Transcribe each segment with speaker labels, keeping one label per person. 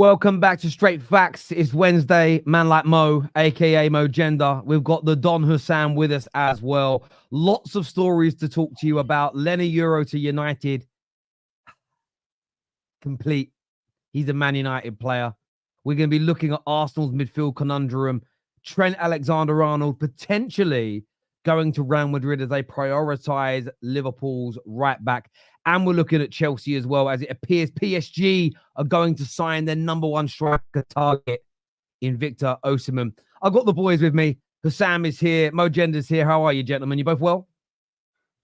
Speaker 1: welcome back to Straight Facts. It's Wednesday, man like Mo, aka Mo Gender. We've got the Don Husam with us as well. Lots of stories to talk to you about. Leny Yoro to United. Complete. He's a Man United player. We're going to be looking at Arsenal's midfield conundrum. Trent Alexander-Arnold potentially going to Real Madrid as they prioritise Liverpool's right back. And we're looking at Chelsea as well, as it appears PSG are going to sign their number one striker target in Victor Osimhen. I've got the boys with me. Husam is here. Mo Gender's here. How are you, gentlemen? You both well?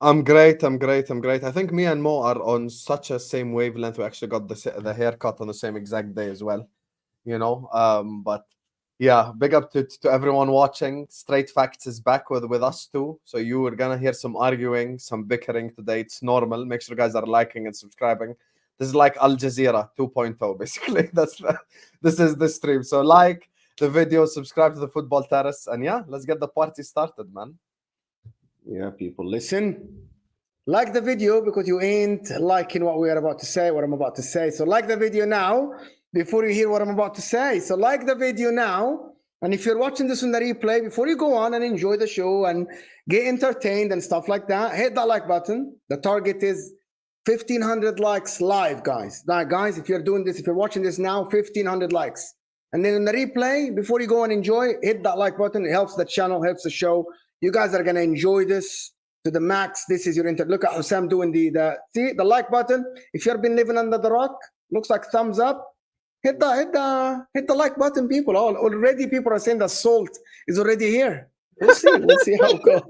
Speaker 2: I'm great. I think me and Mo are on such a same wavelength. We actually got the haircut on the same exact day as well, you know. But yeah, big up to everyone watching. Straight Facts is back with us too. So you were gonna hear some arguing, some bickering today. It's normal. Make sure you guys are liking and subscribing. This is like Al Jazeera 2.0, basically. This is the stream. So like the video, subscribe to the Football Terrace, and yeah, let's get the party started, man.
Speaker 3: Yeah, people, listen. Like the video because you ain't liking what I'm about to say. So like the video now before you hear what I'm about to say. So like the video now. And if you're watching this on the replay, before you go on and enjoy the show and get entertained and stuff like that, hit that like button. The target is 1,500 likes live, guys. Now, guys, if you're doing this, if you're watching this now, 1,500 likes. And then in the replay, before you go and enjoy, hit that like button. It helps the channel, helps the show. You guys are going to enjoy this to the max. This is your look at Husam doing see the like button. If you've been living under the rock, looks like thumbs up. Hit the like button, people. Already people are saying the salt is already here. We'll see how it goes.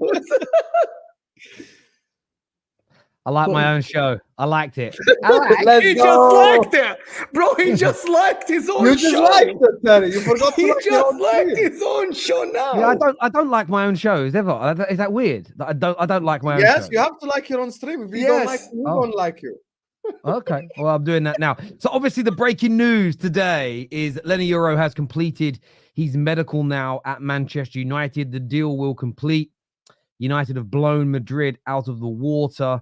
Speaker 1: I like my own show. I liked it.
Speaker 3: He just liked it, bro. He just liked his own show.
Speaker 2: You just liked it, Terry. You forgot to like
Speaker 3: just liked his own show now.
Speaker 1: Yeah, I don't like my own shows ever. Is that weird? I don't like my own show.
Speaker 2: Yes, you have to like your own stream. If you don't like, we don't like you.
Speaker 1: Okay, well, I'm doing that now. So obviously the breaking news today is Leny Yoro has completed his medical now at Manchester United. The deal will complete. United have blown Madrid out of the water.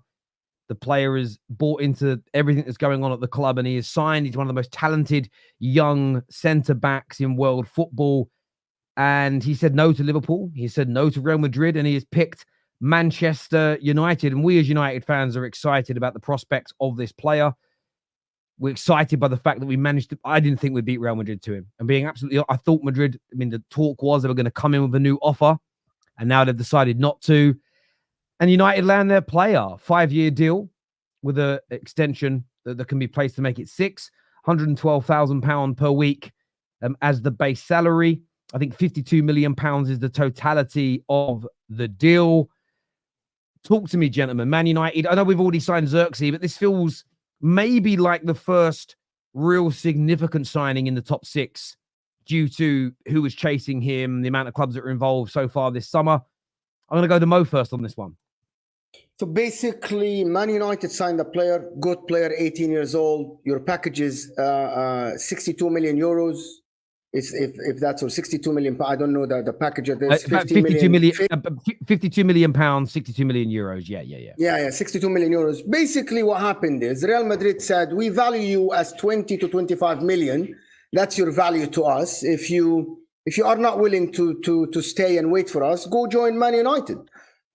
Speaker 1: The player is bought into everything that's going on at the club, and he is signed. He's one of the most talented young centre-backs in world football. And he said no to Liverpool. He said no to Real Madrid, and he has picked Manchester United. And we as United fans are excited about the prospects of this player. We're excited by the fact that we managed to... I didn't think we'd beat Real Madrid to him. And being absolutely... I thought Madrid... I mean, the talk was they were going to come in with a new offer, and now they've decided not to. And United land their player, 5-year deal with an extension that can be placed to make it £612,000 per week as the base salary. I think £52 million is the totality of the deal. Talk to me, gentlemen. Man United, I know we've already signed Xerxes, but this feels maybe like the first real significant signing in the top six due to who was chasing him, the amount of clubs that are involved so far this summer. I'm going to go to Mo first on this one.
Speaker 3: So basically, Man United signed a player, good player, 18 years old. Your package is 62 million euros. If that's or 62 million, I don't know the package of this.
Speaker 1: 52 million pounds, 62 million euros. Yeah,
Speaker 3: 62 million euros. Basically, what happened is Real Madrid said, we value you as 20 to 25 million. That's your value to us. If you are not willing to stay and wait for us, go join Man United.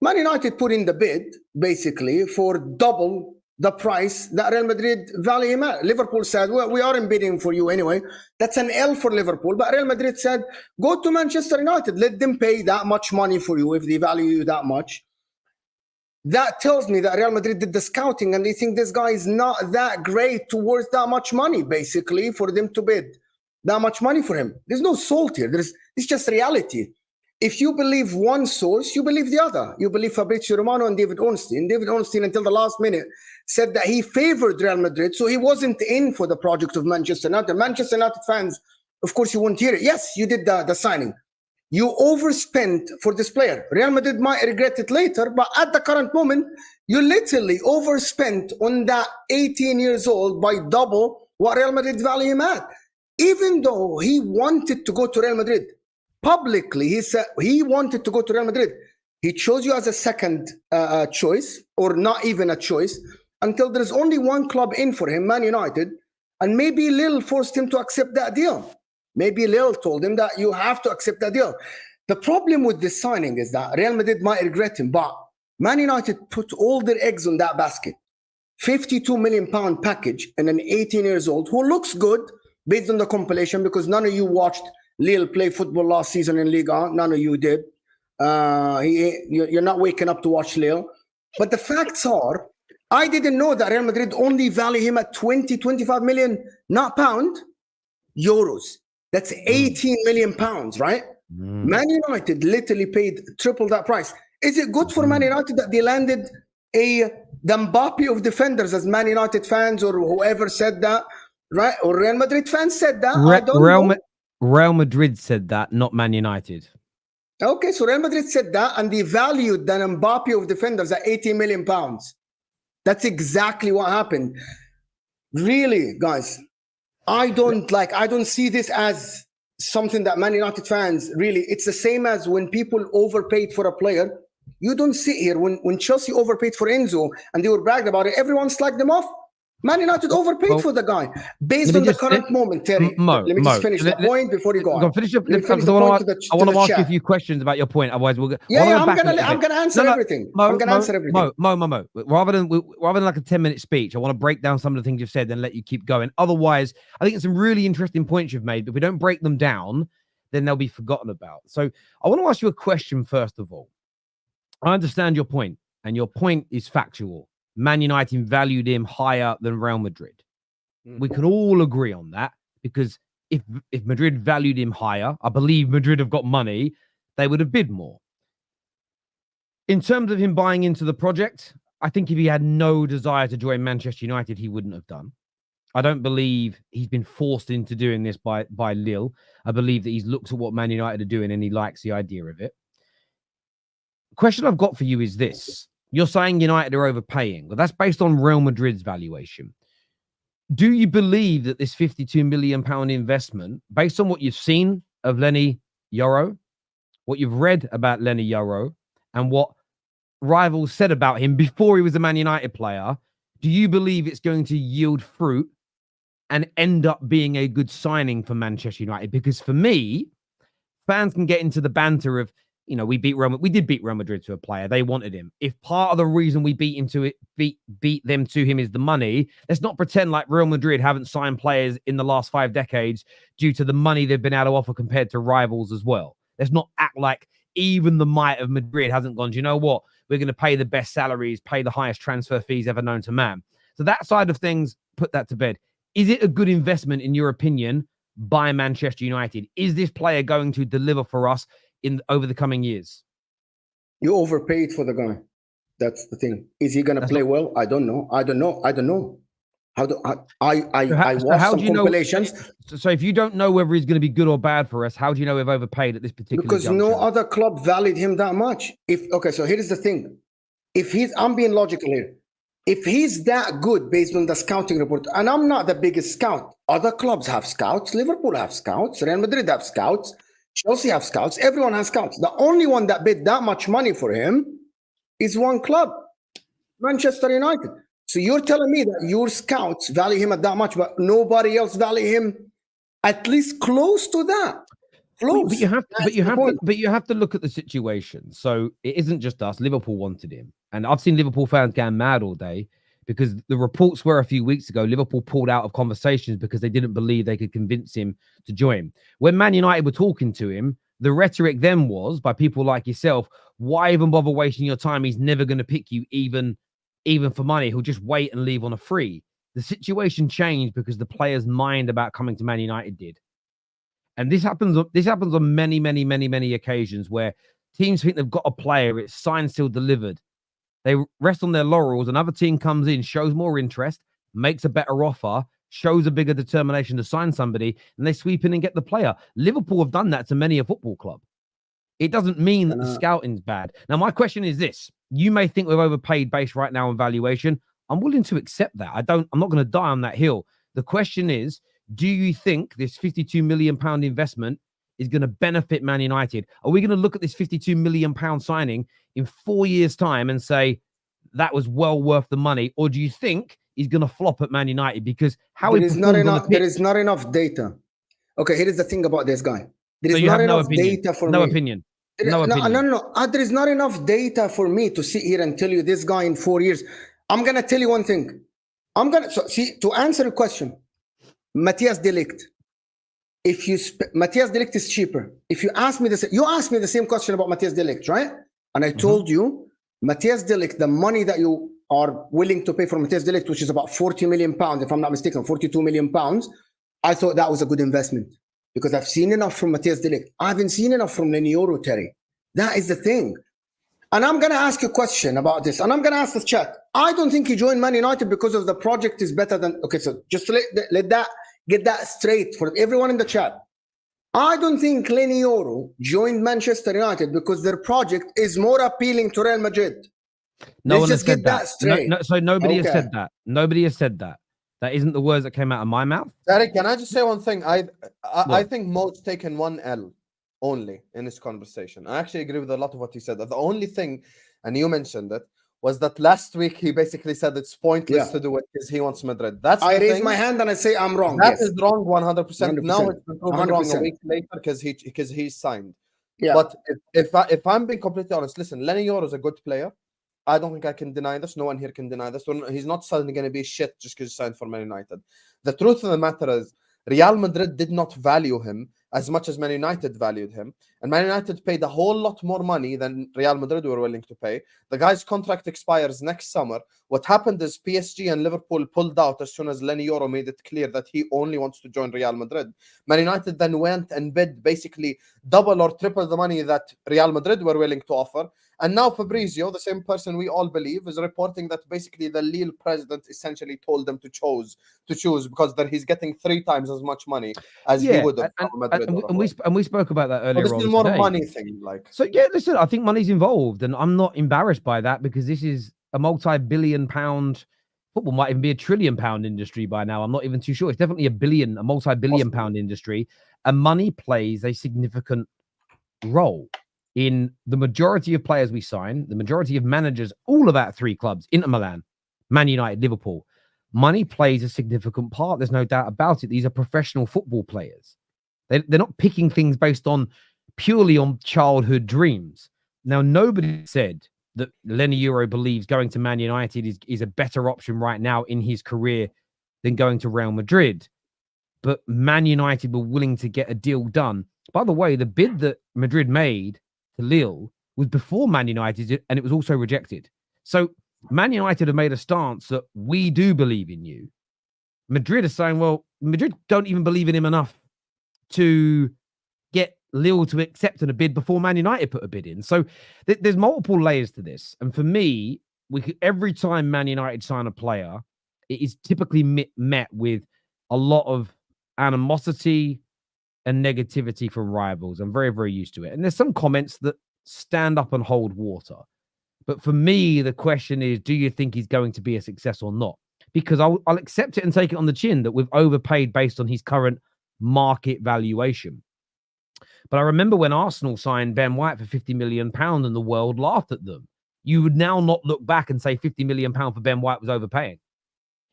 Speaker 3: Man United put in the bid, basically, for double the price that Real Madrid value him at. Liverpool said, well, we aren't bidding for you anyway. That's an L for Liverpool. But Real Madrid said, go to Manchester United. Let them pay that much money for you if they value you that much. That tells me that Real Madrid did the scouting and they think this guy is not that great towards that much money, basically, for them to bid that much money for him. There's no salt here. It's just reality. If you believe one source, you believe the other. You believe Fabrizio Romano and David Ornstein. David Ornstein, until the last minute, said that he favored Real Madrid, so he wasn't in for the project of Manchester United. Manchester United fans, of course, you won't hear it. Yes, you did the signing. You overspent for this player. Real Madrid might regret it later, but at the current moment, you literally overspent on that 18 years old by double what Real Madrid value him at. Even though he wanted to go to Real Madrid, publicly, he said he wanted to go to Real Madrid. He chose you as a second choice, or not even a choice, until there's only one club in for him, Man United. And maybe Lille forced him to accept that deal. Maybe Lille told him that you have to accept that deal. The problem with this signing is that Real Madrid might regret him, but Man United put all their eggs on that basket. £52 million package and an 18 years old who looks good based on the compilation, because none of you watched Lille play football last season in Liga. None of you did. You're not waking up to watch Lille. But the facts are, I didn't know that Real Madrid only value him at 25 million, not pound, euros. That's 18 million pounds, right? Man United literally paid triple that price. Is it good for Man United that they landed the Mbappe of defenders, as Man United fans or whoever said that, right? Or Real Madrid fans said that? I don't know.
Speaker 1: Real Madrid said that, not Man United.
Speaker 3: Okay, so Real Madrid said that, and they valued the Mbappe of defenders at 18 million pounds. That's exactly what happened. Really, guys, I don't see this as something that Man United fans really, it's the same as when people overpaid for a player. You don't sit here when Chelsea overpaid for Enzo and they were bragged about it, everyone slacked them off. Man United overpaid for the guy based on the current moment. Terry, let me just finish the point before you go on.
Speaker 1: Finish up. I want to ask you a few questions about your point. Otherwise, we'll get.
Speaker 3: I'm gonna answer everything. I'm gonna answer everything.
Speaker 1: Mo. Rather than like a 10-minute speech, I want to break down some of the things you've said and let you keep going. Otherwise, I think it's some really interesting points you've made. But if we don't break them down, then they'll be forgotten about. So I want to ask you a question first of all. I understand your point, and your point is factual. Man United valued him higher than Real Madrid. We can all agree on that, because if Madrid valued him higher, I believe Madrid have got money, they would have bid more. In terms of him buying into the project, I think if he had no desire to join Manchester United, he wouldn't have done. I don't believe he's been forced into doing this by Lille. I believe that he's looked at what Man United are doing and he likes the idea of it. The question I've got for you is this. You're saying United are overpaying. Well, that's based on Real Madrid's valuation. Do you believe that this £52 million investment, based on what you've seen of Leny Yoro, what you've read about Leny Yoro, and what rivals said about him before he was a Man United player, do you believe it's going to yield fruit and end up being a good signing for Manchester United? Because for me, fans can get into the banter of, you know, we did beat Real Madrid to a player. They wanted him. If part of the reason we beat them to him is the money, let's not pretend like Real Madrid haven't signed players in the last 5 decades due to the money they've been able to offer compared to rivals as well. Let's not act like even the might of Madrid hasn't gone, do you know what? We're going to pay the best salaries, pay the highest transfer fees ever known to man. So that side of things, put that to bed. Is it a good investment, in your opinion, by Manchester United? Is this player going to deliver for us over the coming years?
Speaker 3: You overpaid for the guy. That's the thing. Is he going to play well? I don't know. I watched some compilations.
Speaker 1: So if you don't know whether he's going to be good or bad for us, how do you know we've overpaid at this particular
Speaker 3: Because
Speaker 1: juncture?
Speaker 3: No other club valued him that much. So here's the thing. I'm being logical here. If he's that good based on the scouting report, and I'm not the biggest scout, other clubs have scouts. Liverpool have scouts. Real Madrid have scouts. Chelsea have scouts. Everyone has scouts. The only one that bid that much money for him is one club, Manchester United. So you're telling me that your scouts value him at that much, but nobody else value him at least close to that. Close.
Speaker 1: But you have to look at the situation. So it isn't just us. Liverpool wanted him, and I've seen Liverpool fans going mad all day because the reports were a few weeks ago Liverpool pulled out of conversations because they didn't believe they could convince him to join. When Man United were talking to him, the rhetoric then was by people like yourself, why even bother wasting your time? He's never going to pick you even for money. He'll just wait and leave on a free. The situation changed because the player's mind about coming to Man United did. And this happens on many occasions where teams think they've got a player, it's signed, sealed, delivered. They rest on their laurels. Another team comes in, shows more interest, makes a better offer, shows a bigger determination to sign somebody, and they sweep in and get the player. Liverpool have done that to many a football club. It doesn't mean that the scouting's bad. Now, my question is this. You may think we've overpaid based right now on valuation. I'm willing to accept that. I'm not going to die on that hill. The question is, do you think this £52 million investment is going to benefit Man United? Are we going to look at this £52 million signing in 4 years' time and say that was well worth the money? Or do you think he's going to flop at Man United because how
Speaker 3: There
Speaker 1: he
Speaker 3: is not
Speaker 1: performs on the
Speaker 3: enough.
Speaker 1: pitch.
Speaker 3: There is not enough data. Okay, here is the thing about this guy. There
Speaker 1: So
Speaker 3: is
Speaker 1: you
Speaker 3: not
Speaker 1: have no
Speaker 3: enough
Speaker 1: opinion.
Speaker 3: data for
Speaker 1: No
Speaker 3: me.
Speaker 1: opinion.
Speaker 3: No,
Speaker 1: No opinion.
Speaker 3: no. There is not enough data for me to sit here and tell you this guy in 4 years. I'm gonna tell you one thing. To answer your question, Matthias de Ligt. Matthias de Ligt is cheaper. If you ask me you asked me the same question about Matthias de Ligt, right? And I told you, Matthias de Ligt, the money that you are willing to pay for Matthias de Ligt, which is about 40 million pounds, if I'm not mistaken, 42 million pounds, I thought that was a good investment because I've seen enough from Matthias de Ligt. I haven't seen enough from Leny Yoro, Terry. That is the thing. And I'm going to ask you a question about this, and I'm going to ask the chat. I don't think he joined Man United because of the project is better than... Okay, so just to get that straight for everyone in the chat. I don't think Leny Yoro joined Manchester United because their project is more appealing to Real Madrid.
Speaker 1: No one
Speaker 3: Let's
Speaker 1: has
Speaker 3: just
Speaker 1: said
Speaker 3: get that straight.
Speaker 1: So nobody has
Speaker 3: Okay.
Speaker 1: said that. Nobody has said that. That isn't the words that came out of my mouth.
Speaker 2: Derek, can I just say one thing? I
Speaker 1: What?
Speaker 2: think Mo's taken one L only in this conversation. I actually agree with a lot of what he said. The only thing, and you mentioned it, was that last week he basically said it's pointless to do it because he wants Madrid. That's
Speaker 3: I
Speaker 2: the
Speaker 3: raise
Speaker 2: thing.
Speaker 3: my hand and I say I'm wrong.
Speaker 2: That
Speaker 3: Yes.
Speaker 2: is wrong 100%. Now
Speaker 3: 100%.
Speaker 2: it's been proven wrong a
Speaker 3: 100%.
Speaker 2: week later because he's signed.
Speaker 3: Yeah.
Speaker 2: But if I'm being completely honest, listen, Leny Yoro is a good player. I don't think I can deny this. No one here can deny this. He's not suddenly going to be shit just because he signed for Man United. The truth of the matter is Real Madrid did not value him as much as Man United valued him. And Man United paid a whole lot more money than Real Madrid were willing to pay. The guy's contract expires next summer. What happened is PSG and Liverpool pulled out as soon as Leny Yoro made it clear that he only wants to join Real Madrid. Man United then went and bid basically double or triple the money that Real Madrid were willing to offer. And now Fabrizio, the same person we all believe, is reporting that basically the Lille president essentially told them to choose because he's getting 3 times as much money as he would have from Madrid.
Speaker 1: And we spoke about that earlier.
Speaker 2: This
Speaker 1: on
Speaker 2: is more
Speaker 1: today.
Speaker 2: money thing, like.
Speaker 1: So yeah, listen, I think money's involved, and I'm not embarrassed by that because this is a multi-billion-pound football, might even be a trillion-pound industry by now. I'm not even too sure. It's definitely a multi-billion-pound industry, and money plays a significant role in the majority of players we sign, the majority of managers, all of our 3 clubs, Inter Milan, Man United, Liverpool. Money plays a significant part. There's no doubt about it. These are professional football players. They're not picking things based on purely on childhood dreams. Now, nobody said that Leny Yoro believes going to Man United is a better option right now in his career than going to Real Madrid. But Man United were willing to get a deal done. By the way, the bid that Madrid made to Lille was before Man United, and it was also rejected. So Man United have made a stance that we do believe in you. Madrid is saying, well, Madrid don't even believe in him enough to get Lille to accept a bid before Man United put a bid in. So there's multiple layers to this. And for me, every time Man United sign a player, it is typically met with a lot of animosity and negativity from rivals. I'm very, very used to it. And there's some comments that stand up and hold water. But for me, the question is, do you think he's going to be a success or not? Because I'll accept it and take it on the chin that we've overpaid based on his current market valuation. But I remember when Arsenal signed Ben White for £50 million and the world laughed at them. You would now not look back and say £50 million for Ben White was overpaying.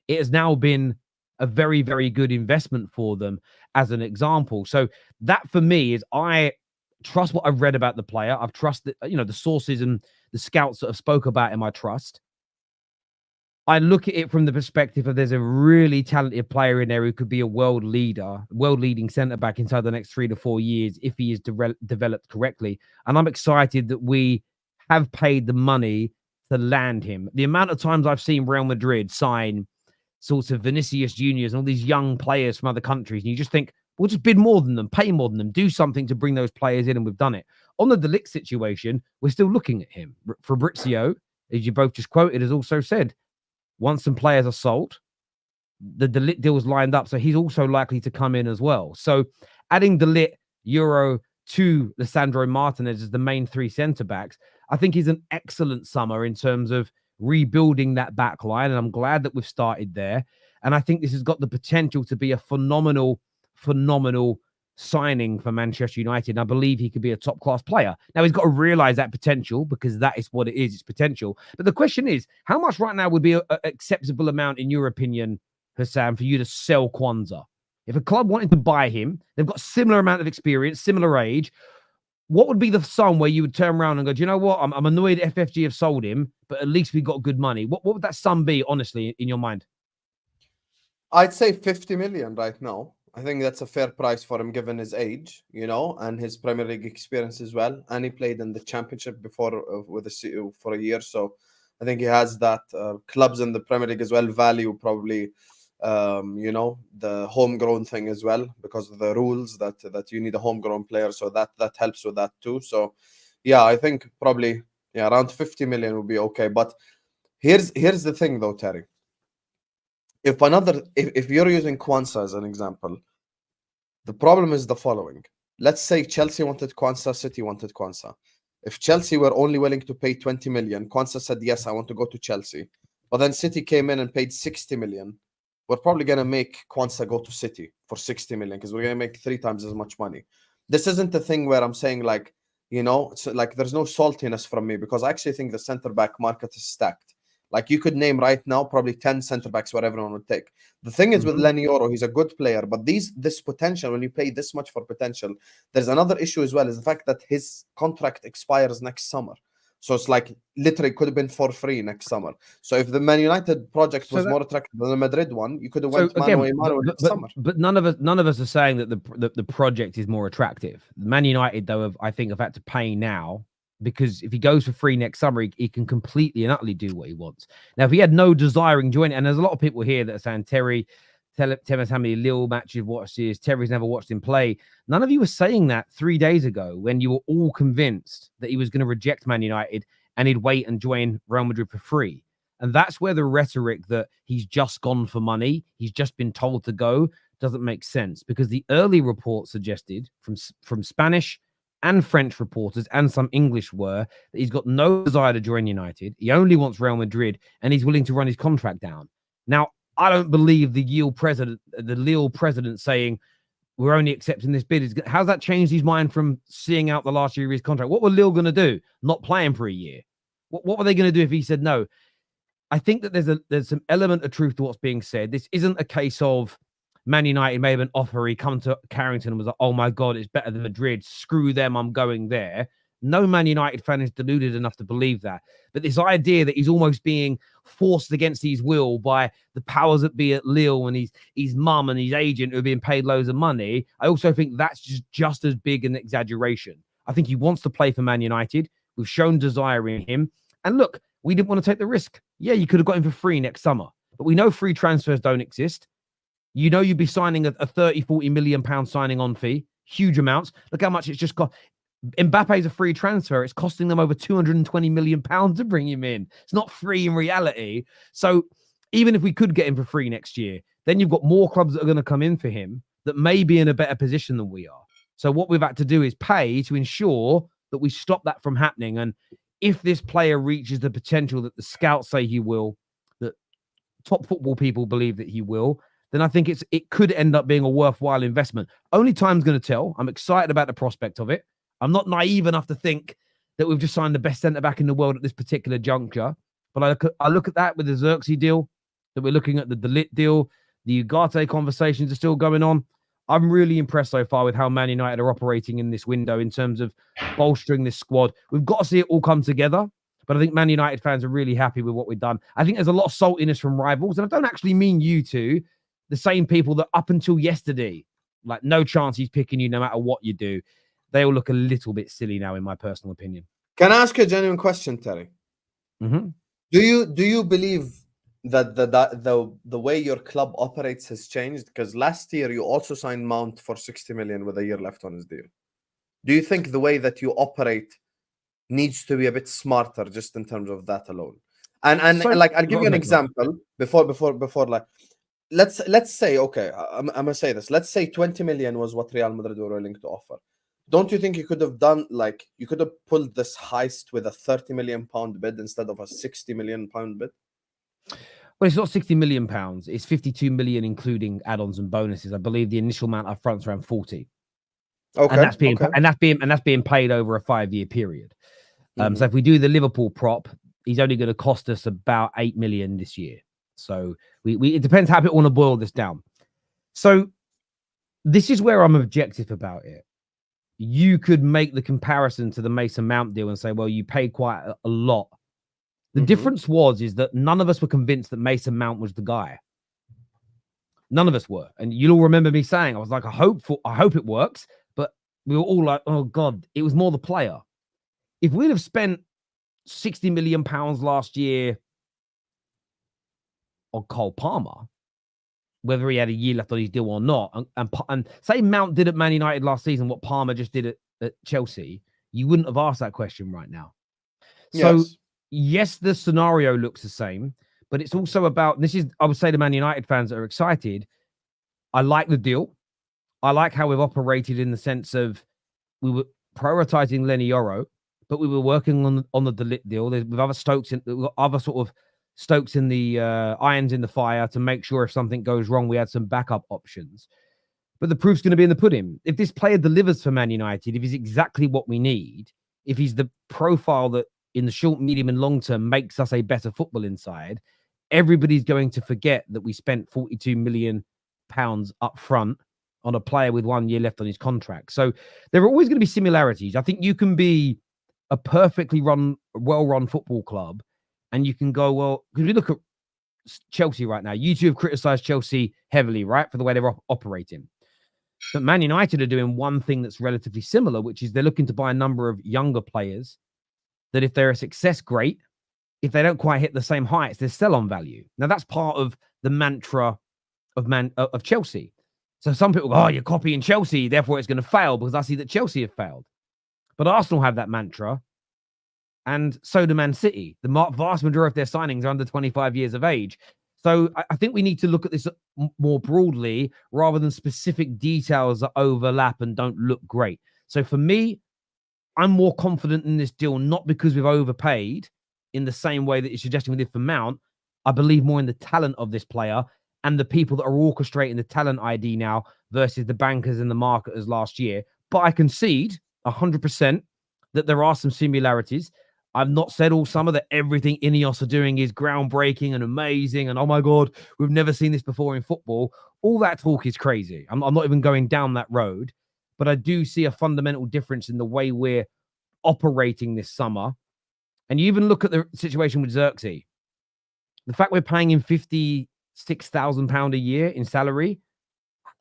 Speaker 1: It has now been a very, very good investment for them as an example. So that for me is, I trust what I've read about the player. I've trusted, the sources and the scouts that have spoke about him, I trust. I look at it from the perspective of there's a really talented player in there who could be a world-leading centre-back inside the next 3 to 4 years if he is developed correctly. And I'm excited that we have paid the money to land him. The amount of times I've seen Real Madrid sign sorts of Vinicius Juniors and all these young players from other countries, and you just think, we'll just bid more than them, pay more than them, do something to bring those players in, and we've done it. On the De Ligt situation, we're still looking at him. Fabrizio, as you both just quoted, has also said, once some players are sold, the De Ligt deal is lined up, so he's also likely to come in as well. So adding De Ligt, Yoro to Lisandro Martinez as the main 3 centre-backs, I think is an excellent summer in terms of rebuilding that back line, and I'm glad that we've started there. And I think this has got the potential to be a phenomenal signing for Manchester United. And I believe he could be a top-class player. Now, he's got to realise that potential, because that is what it is, it's potential. But the question is, how much right now would be an acceptable amount, in your opinion, Husam, for you to sell Kwanzaa? If a club wanted to buy him, they've got similar amount of experience, similar age, what would be the sum where you would turn around and go, do you know what? I'm annoyed FFG have sold him, but at least we got good money. What would that sum be, honestly, in your mind?
Speaker 2: I'd say 50 million right now. I think that's a fair price for him given his age, you know, and his Premier League experience as well. And he played in the Championship before for a year, so I think he has that. Clubs in the Premier League as well value probably, you know, the homegrown thing as well, because of the rules that you need a homegrown player, so that helps with that too. So, yeah, I think probably around 50 million would be okay. But here's the thing though, Terry. If you're using Kwanzaa as an example, the problem is the following. Let's say Chelsea wanted Kwanzaa, City wanted Kwanzaa. If Chelsea were only willing to pay 20 million, Kwanzaa said, yes, I want to go to Chelsea. But then City came in and paid 60 million. We're probably going to make Kwanzaa go to City for 60 million, because we're going to make 3 times as much money. This isn't the thing where I'm saying, like, you know, it's like there's no saltiness from me, because I actually think the centre-back market is stacked. Like, you could name right now probably 10 centre-backs where everyone would take. The thing is with Leny Yoro, he's a good player, but this potential, when you pay this much for potential, there's another issue as well, is the fact that his contract expires next summer. So it's like literally could have been for free next summer. So if the Man United project was more attractive than the Madrid one, you could have went Mano next summer.
Speaker 1: But none of us are saying that the project is more attractive. Man United, though, I think have had to pay now, because if he goes for free next summer, he can completely and utterly do what he wants. Now, if he had no desire in joining, and there's a lot of people here that are saying, Terry, tell us how many Lille matches you've watched is. Terry's never watched him play. None of you were saying that 3 days ago when you were all convinced that he was going to reject Man United and he'd wait and join Real Madrid for free. And that's where the rhetoric that he's just gone for money, he's just been told to go, doesn't make sense, because the early report suggested from Spanish and French reporters and some English were that he's got no desire to join United. He only wants Real Madrid, and he's willing to run his contract down. Now, I don't believe the Lille president saying we're only accepting this bid. How's that changed his mind from seeing out the last year of his contract? What were Lille going to do? Not play him for a year? What were they going to do if he said no? I think that there's some element of truth to what's being said. This isn't a case of Man United made an offer. He come to Carrington and was like, oh my God, it's better than Madrid. Screw them, I'm going there. No Man United fan is deluded enough to believe that. But this idea that he's almost being forced against his will by the powers that be at Lille and his mum and his agent who are being paid loads of money, I also think that's just as big an exaggeration. I think he wants to play for Man United. We've shown desire in him. And look, we didn't want to take the risk. Yeah, you could have got him for free next summer. But we know free transfers don't exist. You know you'd be signing a 30, 40 million pound signing on fee. Huge amounts. Look how much it's just got. Mbappe's a free transfer. It's costing them over 220 million pounds to bring him in. It's not free in reality. So even if we could get him for free next year, then you've got more clubs that are going to come in for him that may be in a better position than we are. So what we've had to do is pay to ensure that we stop that from happening. And if this player reaches the potential that the scouts say he will, that top football people believe that he will, then I think it could end up being a worthwhile investment. Only time's going to tell. I'm excited about the prospect of it. I'm not naive enough to think that we've just signed the best centre-back in the world at this particular juncture. But I look at that with the Xerxes deal, that we're looking at the De Ligt deal, the Ugarte conversations are still going on. I'm really impressed so far with how Man United are operating in this window in terms of bolstering this squad. We've got to see it all come together. But I think Man United fans are really happy with what we've done. I think there's a lot of saltiness from rivals. And I don't actually mean you two, the same people that up until yesterday, like no chance he's picking you no matter what you do. They all look a little bit silly now, in my personal opinion.
Speaker 2: Can I ask you a genuine question, Terry?
Speaker 1: Mm-hmm.
Speaker 2: Do you believe that the way your club operates has changed? Because last year you also signed Mount for 60 million with a year left on his deal. Do you think the way that you operate needs to be a bit smarter, just in terms of that alone? And
Speaker 1: So,
Speaker 2: like, I'll give you an example before like, let's say, okay, I'm gonna say this. Let's say 20 million was what Real Madrid were willing to offer. Don't you think you could have done, like, you could have pulled this heist with a 30 million pound bid instead of a 60 million pound bid?
Speaker 1: Well, it's not 60 million pounds. It's 52 million, including add-ons and bonuses. I believe the initial amount up front is around 40.
Speaker 2: Okay.
Speaker 1: And that's being
Speaker 2: okay.
Speaker 1: and that's being paid over a 5-year period. So if we do the Liverpool prop, he's only going to cost us about 8 million this year. So it depends how people want to boil this down. So this is where I'm objective about it. You could make the comparison to the Mason Mount deal and say, well, you paid quite a lot. The difference is that none of us were convinced that Mason Mount was the guy. None of us were. And you'll remember me saying, I was like, I hope it works. But we were all like, oh God, it was more the player. If we'd have spent 60 million pounds last year on Cole Palmer, whether he had a year left on his deal or not, and say Mount did at Man United last season what Palmer just did at Chelsea, you wouldn't have asked that question right now. So yes, the scenario looks the same, but it's also about, I would say to Man United fans that are excited, I like the deal. I like how we've operated in the sense of we were prioritizing Leny Yoro, but we were working on the De Ligt deal. With other Stokes other sort of Stokes in the irons in the fire to make sure if something goes wrong, we had some backup options. But the proof's going to be in the pudding. If this player delivers for Man United, if he's exactly what we need, if he's the profile that in the short, medium, and long term makes us a better football inside, everybody's going to forget that we spent £42 million up front on a player with 1 year left on his contract. So there are always going to be similarities. I think you can be a perfectly well-run football club, and you can go, well, because we look at Chelsea right now. You two have criticized Chelsea heavily, right, for the way they're operating. But Man United are doing one thing that's relatively similar, which is they're looking to buy a number of younger players that if they're a success, great. If they don't quite hit the same heights, there's sell-on value. Now, that's part of the mantra of Chelsea. So some people go, oh, you're copying Chelsea, therefore it's going to fail, because I see that Chelsea have failed. But Arsenal have that mantra, and so do Man City. The vast majority of their signings are under 25 years of age. So I think we need to look at this more broadly rather than specific details that overlap and don't look great. So for me, I'm more confident in this deal, not because we've overpaid in the same way that you're suggesting we did for Mount. I believe more in the talent of this player and the people that are orchestrating the talent ID now versus the bankers and the marketers last year. But I concede 100% that there are some similarities. I've not said all summer that everything Ineos are doing is groundbreaking and amazing and, oh my God, we've never seen this before in football. All that talk is crazy. I'm not even going down that road, but I do see a fundamental difference in the way we're operating this summer. And you even look at the situation with Xerxes. The fact we're paying him £56,000 a year in salary.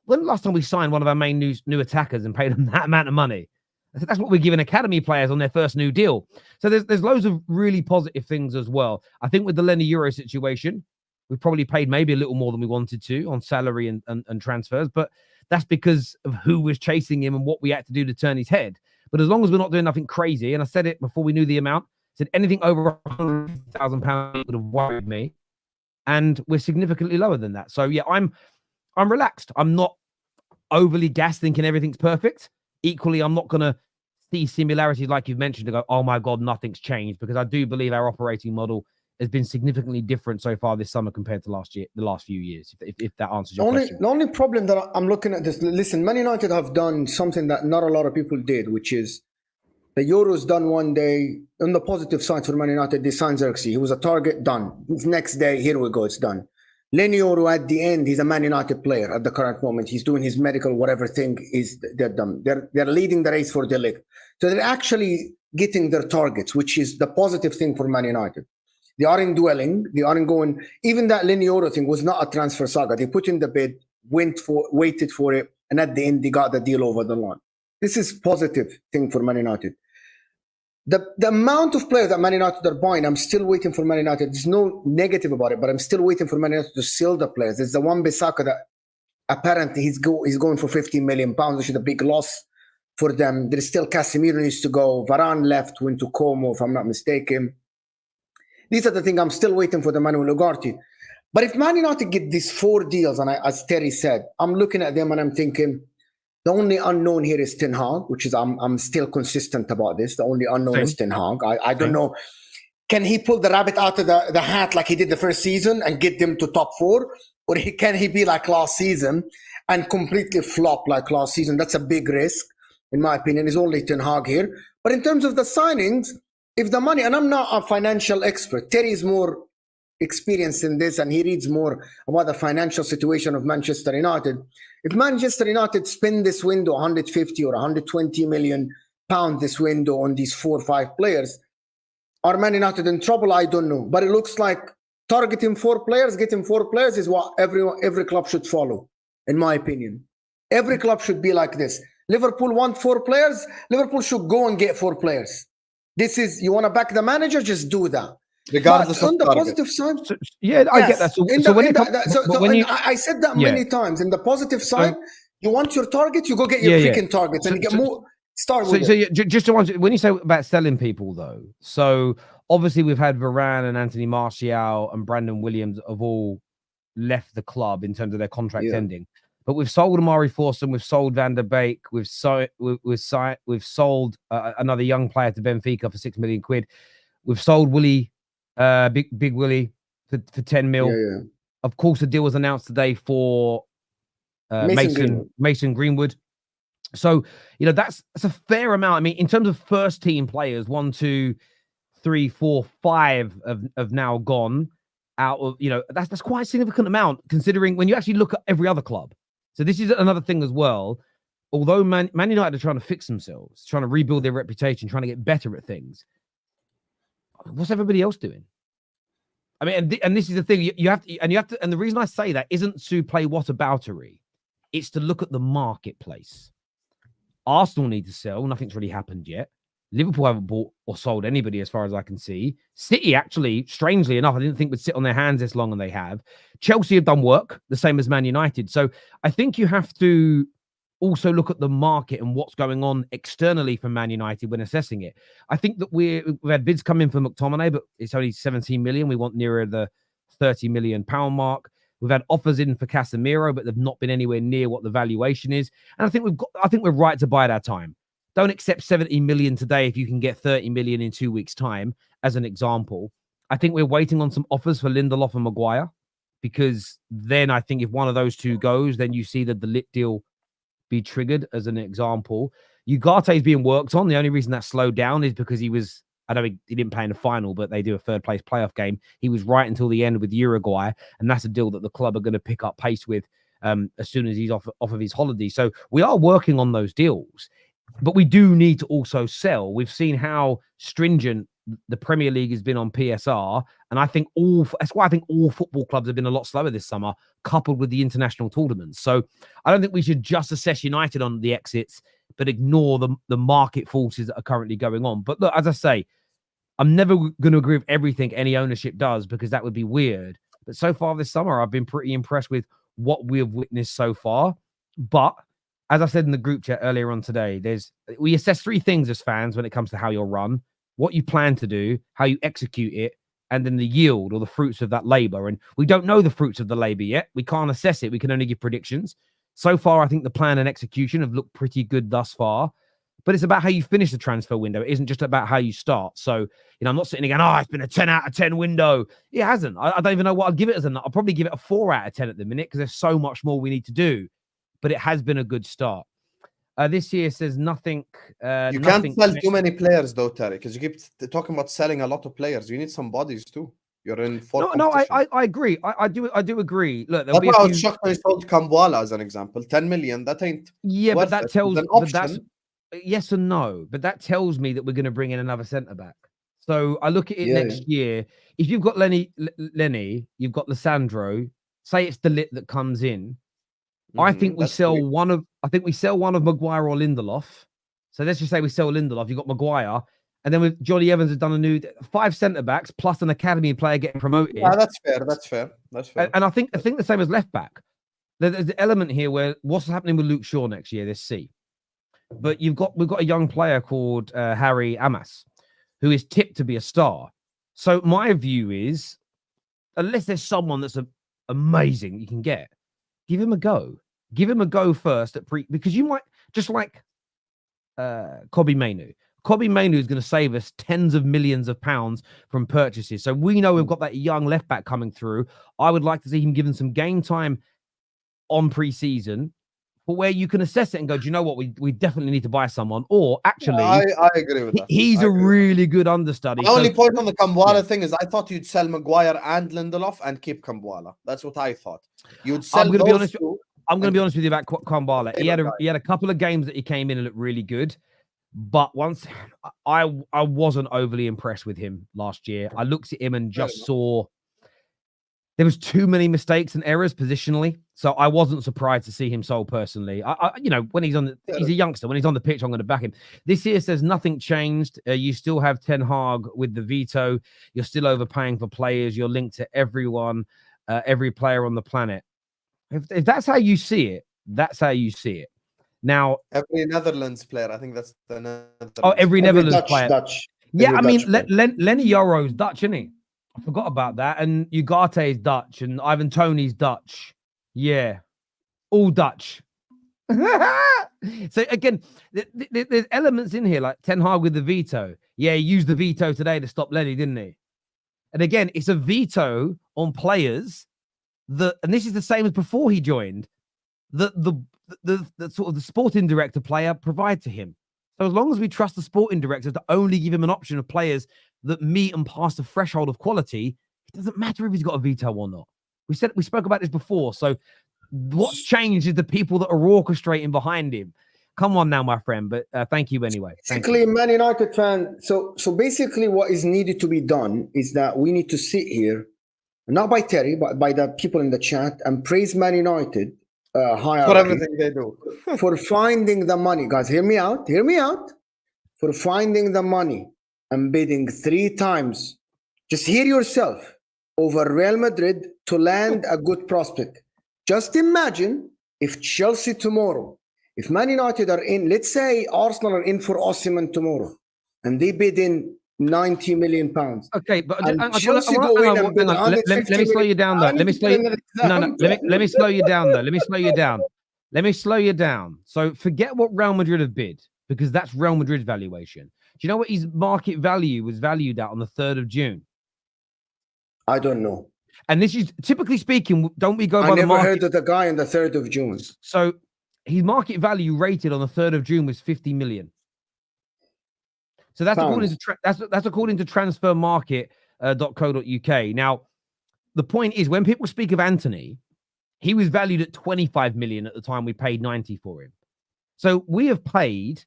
Speaker 1: When the last time we signed one of our main new attackers and paid them that amount of money? I think that's what we're giving academy players on their first new deal. So there's loads of really positive things as well. I think with the Leny Yoro situation, we probably paid maybe a little more than we wanted to on salary and transfers, but that's because of who was chasing him and what we had to do to turn his head. But as long as we're not doing nothing crazy, and I said it before we knew the amount, said anything over £100,000 would have worried me, and we're significantly lower than that. So yeah, I'm relaxed. I'm not overly gassed thinking everything's perfect. Equally, I'm not going to see similarities like you've mentioned to go, oh my God, nothing's changed, because I do believe our operating model has been significantly different so far this summer compared to last year, the last few years, if that answers your question.
Speaker 3: The only problem that I'm looking at this, listen, Man United have done something that not a lot of people did, which is the Euro's done one day. On the positive side for Man United, they signed Xerxes. He was a target, done. Next day, here we go, it's done. Leny Yoro at the end, he's a Man United player at the current moment. He's doing his medical, whatever thing is they're done. They're leading the race for De Ligt. So they're actually getting their targets, which is the positive thing for Man United. They aren't dwelling. They aren't going. Even that Leny Yoro thing was not a transfer saga. They put in the bid, waited for it, and at the end they got the deal over the line. This is positive thing for Man United. The amount of players that Man United are buying, I'm still waiting for Man United. There's no negative about it, but I'm still waiting for Man United to sell the players. There's the one Bissaka that apparently he's going for £15 million, which is a big loss for them. There's still Casemiro needs to go. Varane left, went to Como, if I'm not mistaken. These are the things I'm still waiting for the Manuel Ugarte. But if Man United get these 4 deals, and as Terry said, I'm looking at them and I'm thinking, the only unknown here is Ten Hag, which is I'm still consistent about this. The only unknown is Ten Hag. I don't know. Can he pull the rabbit out of the hat like he did the first season and get them to top 4? Or can he be like last season and completely flop like last season? That's a big risk. in my opinion. Is only Ten Hag here. But in terms of the signings, if the money, and I'm not a financial expert, Terry is more experienced in this and he reads more about the financial situation of Manchester United. If Manchester United spend this window 150 or 120 million pounds this window on these 4 or 5 players, are Man United in trouble? I don't know. But it looks like targeting 4 players, getting 4 players is what every club should follow, in my opinion. Every club should be like this. Liverpool want 4 players. Liverpool should go and get 4 players. This is, you want to back the manager, just do that.
Speaker 2: Regardless
Speaker 3: but on
Speaker 2: of
Speaker 3: the
Speaker 2: target.
Speaker 3: positive side,
Speaker 1: I get that.
Speaker 3: I said that many times. In the positive side, you want your target, you go get your freaking targets, and you get more. Start with it.
Speaker 1: Just to answer, when you say about selling people, though, so obviously we've had Varane and Anthony Martial and Brandon Williams have all left the club in terms of their contracts ending. But we've sold Amari Forston, we've sold Van der Beek, we've sold another young player to Benfica for £6 million. We've sold Willie, Big Willie, for 10 mil. Of course, the deal was announced today for Mason Greenwood. So, you know, that's a fair amount. I mean, in terms of first team players, 1, 2, 3, 4, 5 have now gone out of, you know, that's quite a significant amount considering when you actually look at every other club. So this is another thing as well. Although Man United are trying to fix themselves, trying to rebuild their reputation, trying to get better at things, what's everybody else doing? I mean, and this is the thing you have to, and the reason I say that isn't to play whataboutery. It's to look at the marketplace. Arsenal need to sell. Nothing's really happened yet. Liverpool haven't bought or sold anybody as far as I can see. City, actually, strangely enough, I didn't think would sit on their hands this long, and they have. Chelsea have done work, the same as Man United. So I think you have to also look at the market and what's going on externally for Man United when assessing it. I think that we've had bids come in for McTominay, but it's only 17 million. We want nearer the 30 million pound mark. We've had offers in for Casemiro, but they've not been anywhere near what the valuation is. And I think we're right to bide our time. Don't accept 70 million today if you can get 30 million in 2 weeks' time, as an example. I think we're waiting on some offers for Lindelof and Maguire, because then I think if one of those two goes, then you see that the Lit deal be triggered, as an example. Ugarte is being worked on. The only reason that slowed down is because he was, I know he didn't play in the final, but they do a third place playoff game. He was right until the end with Uruguay, and that's a deal that the club are going to pick up pace with as soon as he's off of his holiday. So we are working on those deals, but we do need to also sell. We've seen how stringent the Premier League has been on PSR, and I think that's why I think all football clubs have been a lot slower this summer, coupled with the international tournaments. So I don't think we should just assess United on the exits, but ignore the market forces that are currently going on. But look, as I say, I'm never going to agree with everything any ownership does, because that would be weird. But so far this summer, I've been pretty impressed with what we have witnessed so far. But as I said in the group chat earlier on today, we assess 3 things as fans when it comes to how you'll run: what you plan to do, how you execute it, and then the yield or the fruits of that labor. And we don't know the fruits of the labor yet. We can't assess it. We can only give predictions. So far, I think the plan and execution have looked pretty good thus far. But it's about how you finish the transfer window. It isn't just about how you start. So, you know, I'm not sitting again, it's been a 10 out of 10 window. It hasn't. I don't even know what I'd give it as. I'll probably give it a 4 out of 10 at the minute, because there's so much more we need to do. But it has been a good start. This year says nothing.
Speaker 2: You can't sell too many players, though, Terry, because you keep talking about selling a lot of players. You need some bodies, too. You're in
Speaker 1: I agree. I do agree. Look,
Speaker 2: that's why I was shocked when I sold Kambuala as an example. 10 million, that ain't
Speaker 1: but that tells
Speaker 2: an option.
Speaker 1: Yes and no, but that tells me that we're going to bring in another centre back. So I look at it next year. If you've got Leny, you've got Lissandro. Say it's the Lit that comes in. I think we sell one of Maguire or Lindelof. So let's just say we sell Lindelof. You've got Maguire, and then with Johnny Evans has done a new 5 centre backs plus an academy player getting promoted.
Speaker 2: Yeah, that's fair.
Speaker 1: And I think the same as left back. There's the element here where what's happening with Luke Shaw next year. Let's see. But we've got a young player called Harry Amas, who is tipped to be a star. So my view is, unless there's someone that's amazing you can get, give him a go. Give him a go first because you might, just like Kobe Mainoo. Kobe Mainoo is going to save us tens of millions of pounds from purchases. So we know we've got that young left back coming through. I would like to see him given some game time on pre-season but where you can assess it and go, do you know what? We definitely need to buy someone. Or actually,
Speaker 2: I agree with that.
Speaker 1: He's a really good understudy.
Speaker 2: My only point on the Kambwala thing is I thought you'd sell Maguire and Lindelof and keep Kambwala. That's what I thought. You'd sell
Speaker 1: I'm going to be honest.
Speaker 2: two.
Speaker 1: I'm going to be honest with you about Kambwala. He had a couple of games that he came in and looked really good, but once I wasn't overly impressed with him last year. I looked at him and just saw there was too many mistakes and errors positionally. So I wasn't surprised to see him sold personally. You know, when he's he's a youngster. When he's on the pitch, I'm going to back him. This year says nothing changed. You still have Ten Hag with the veto. You're still overpaying for players. You're linked to everyone, every player on the planet. If that's how you see it, that's how you see it. Now,
Speaker 2: every Netherlands player, I think that's the Netherlands.
Speaker 1: Oh, every Netherlands player.
Speaker 3: Dutch.
Speaker 1: Yeah, I mean, Leny Yoro's Dutch, isn't he? I forgot about that. And Ugarte is Dutch, and Ivan Toney's Dutch. Yeah, all Dutch. So again, there's elements in here like Ten Hag with the veto. Yeah, he used the veto today to stop Leny, didn't he? And again, it's a veto on players that, and this is the same as before he joined, that the sort of the sporting director player provide to him. So as long as we trust the sporting director to only give him an option of players that meet and pass the threshold of quality, it doesn't matter if he's got a veto or not. We spoke about this before. So what's changed is the people that are orchestrating behind him. Come on now, my friend. But thank you anyway.
Speaker 3: Basically, Man United fan. So basically, what is needed to be done is that we need to sit here, not by Terry, but by the people in the chat, and praise Man United hierarchy
Speaker 2: for everything they do,
Speaker 3: for finding the money. Guys, hear me out. Hear me out. For finding the money and bidding 3 times. Just hear yourself. Over Real Madrid to land a good prospect. Just imagine if Chelsea tomorrow, if Man United are in, let's say Arsenal are in for Osimhen tomorrow, and they bid in 90 million pounds.
Speaker 1: Okay, but
Speaker 3: Chelsea go in and bid
Speaker 1: let me slow you down though. Let me slow you. No, let me slow you down though. Let me slow you down. Let me slow you down. So forget what Real Madrid have bid, because that's Real Madrid's valuation. Do you know what his market value was valued at on the 3rd of June?
Speaker 3: I don't know.
Speaker 1: And this is typically speaking, don't we go by
Speaker 3: I
Speaker 1: the
Speaker 3: never
Speaker 1: market?
Speaker 3: heard of the guy on the 3rd of June.
Speaker 1: So his market value rated on the 3rd of June was 50 million. So that's according to that's according to transfermarket.co.uk. Now, the point is, when people speak of Anthony, he was valued at 25 million at the time we paid 90 for him. So we have paid